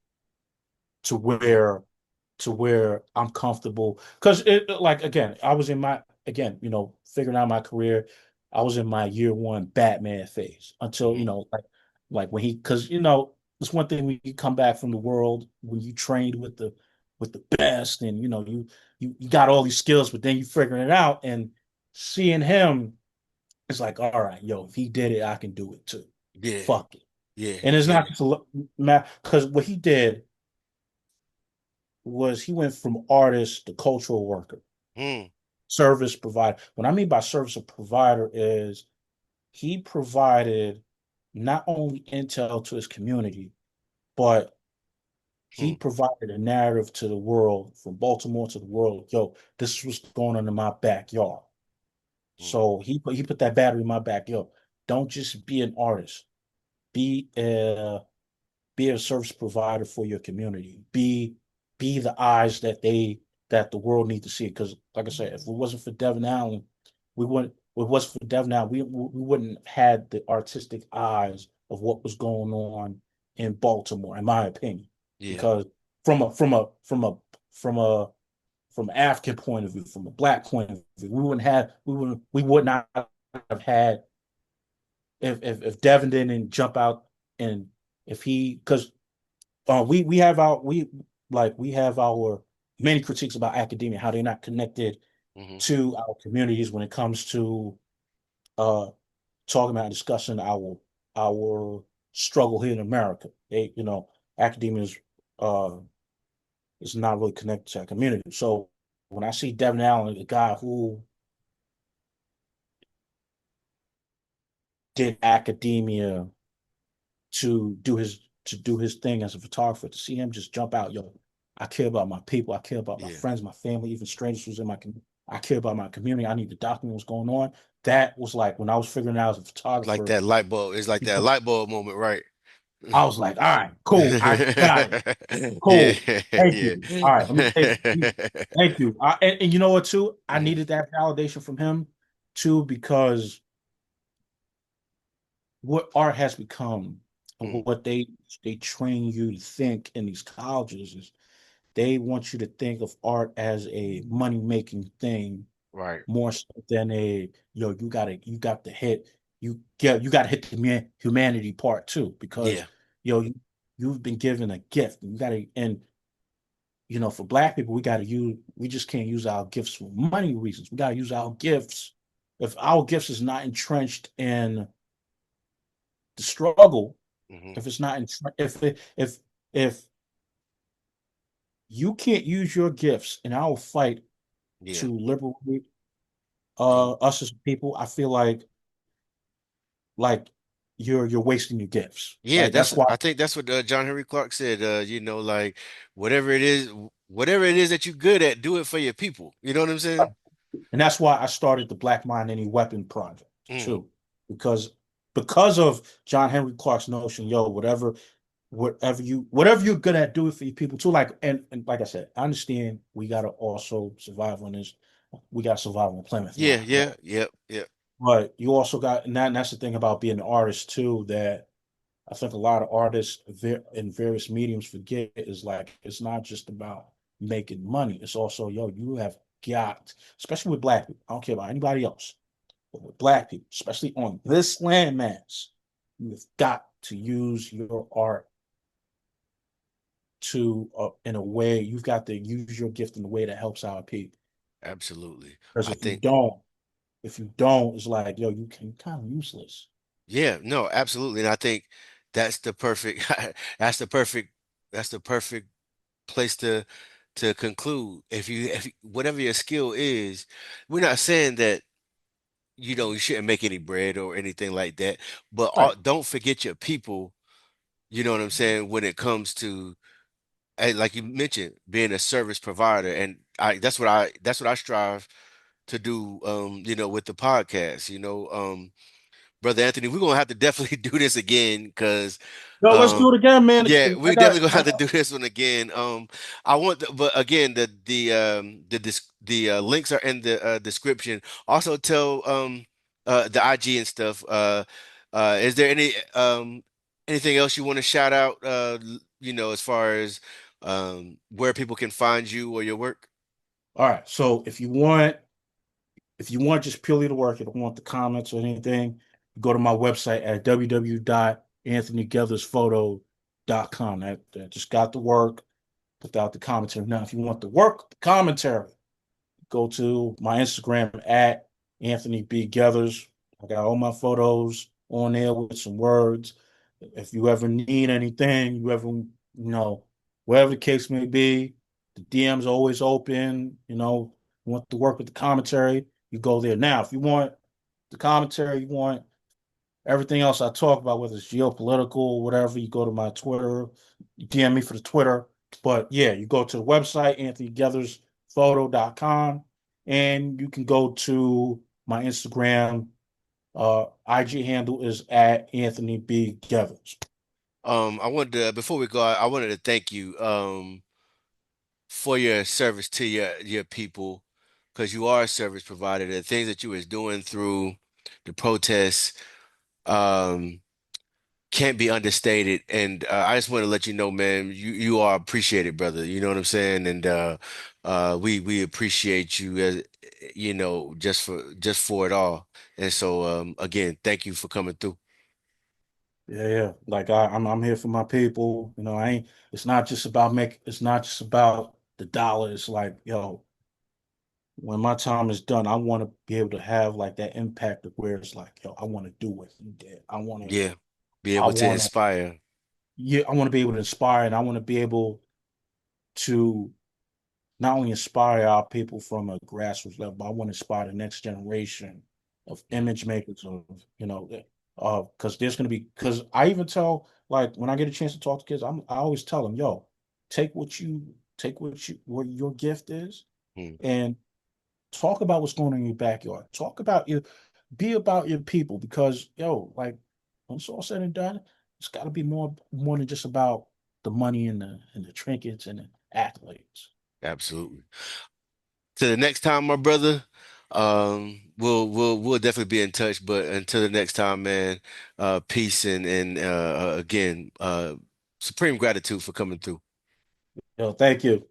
to mm, where to where I'm comfortable. Because it like again, I was in my again, figuring out my career. I was in my year one Batman phase until, mm, like when he because it's one thing when you come back from the world when you trained with the best and you got all these skills, but then you figuring it out and seeing him, it's like, all right, yo, if he did it, I can do it too. yeah, Fuck it. yeah, And it's yeah, not just a because what he did was he went from artist to cultural worker, mm, service provider. What I mean by service provider is he provided not only intel to his community, but he mm, provided a narrative to the world, from Baltimore to the world. Yo, this is what's going on in my backyard. mm, So he put that battery in my back. Yo, don't just be an artist. Be be a service provider for your community. Be the eyes that the world need to see. Because, like I said, if it wasn't for Devin Allen, we wouldn't. If it wasn't for Devin Allen, we wouldn't have had the artistic eyes of what was going on in Baltimore, in my opinion. yeah, Because from an African point of view, from a black point of view, we would not have had if Devin didn't jump out and if he because we have our many critiques about academia, how they're not connected mm, to our communities when it comes to uh talking about and discussing our struggle here in America. Academia is not really connected to our community. So when I see Devin Allen, a guy who did academia to do his thing as a photographer, to see him just jump out, yo, I care about my people, I care about my yeah. friends, my family, even strangers who's in my community. I care about my community. I need to document what's going on. That was like when I was figuring out as a Like photographer, that light bulb. It's like that light bulb moment, right? I was like, all right, cool, I got it. Yeah, Cool. Thank yeah. you. All right, let me take thank you. And you know what too? I Mhm, needed that validation from him too, because what art has become and mm, what they train you to think in these colleges is they want you to think of art as a money making thing right. more so than you got to hit you got to hit the humanity part too, because Yeah, you've been given a gift. You got to, and for black people, we just can't use our gifts for money reasons. We got to use our gifts. If our gifts is not entrenched in the struggle, hmm, if it's not in, if you can't use your gifts in our fight yeah. to liberate And us as people, I feel like you're wasting your gifts. yeah, Like that's that's why I think that's what John Henry Clark said. Like whatever it is, whatever it is that you're good at, do it for your people. You know what I'm saying? and that's why I started the Black Mind Any Weapon project Mm, too. Because of John Henry Clark's notion, yo, whatever you're good at, do it for your people too. Like and like I said, I understand we gotta also survive on this. we got to survive on Plymouth Yeah, Rock. yeah, yep, yep. But you also got, and that's the thing about being an artist too, that I think a lot of artists in various mediums forget is like it's not just about making money. It's also, yo, you have got, especially with black people. I don't care about anybody else, but with black people, especially on this landmass, you've got to use your art to, in a way, you've got to use your gift in a way that helps our people. Absolutely. Because I if you think, don't, it's like, yo, you can kind of useless. yeah, no, absolutely. And I think that's the perfect that's the perfect that's the perfect place to conclude. If whatever your skill is, we're not saying that you shouldn't make any bread or anything like that, but Right. don't forget your people, you know what I'm saying, when it comes to like you mentioned, being a service provider. And that's what I strive to do, with the podcast, Brother Anthony, we're gonna have to definitely do this again because Yo, let's do um it again, man. yeah, I we definitely got, gonna have to do this one again. I want but again, the links are in the description. Also tell the IG and stuff. Is there anything else you want to shout out, as far as where people can find you or your work? all right. So if you want just purely the work, you don't want the comments or anything, go to my website at www.anthonygeathersphoto.com. That just got the work without the commentary. Now, if you want the work, the commentary, go to my Instagram at Anthony B. Geathers. I got all my photos on there with some words. If you ever need anything, whatever the case may be, the DM's always open. You want to work with the commentary, you go there. Now, if you want the commentary, you want everything else I talk about, whether it's geopolitical, whatever, you go to my Twitter, you DM me for the Twitter. But yeah, you go to the website, anthonygeathersphoto.com, and you can go to my Instagram. IG handle is at Anthony B. Geathers. I wanted to before we go, I wanted to thank you for your service to your people, because you are a service provider. The things that you was doing through the protests um can't be understated. And I just want to let you know, man, you are appreciated, brother. You know what I'm saying? And we appreciate you, as just for it all. And so again, thank you for coming through. Yeah, yeah. Like I'm here for my people. I ain't. It's not just about make. It's not just about the dollar. It's like, yo, when my time is done, I want to be able to have like that impact of where it's like, yo, I want to do what you did. Yeah, be I able to want to, inspire. yeah, I want to be able to inspire, and I want to be able to not only inspire our people from a grassroots level, but I want to inspire the next generation of Mm. image makers because there's going to be, because I even tell, like, when I get a chance to talk to kids, I always tell them, yo, take what your gift is, Mm. and talk about what's going on in your backyard. Be about your people, because, yo, like, when it's all said and done, it's got to be more than just about the money and the trinkets and the accolades. Absolutely. To the next time, my brother, we'll definitely be in touch. But until the next time, man, peace and again, supreme gratitude for coming through. Yo, thank you.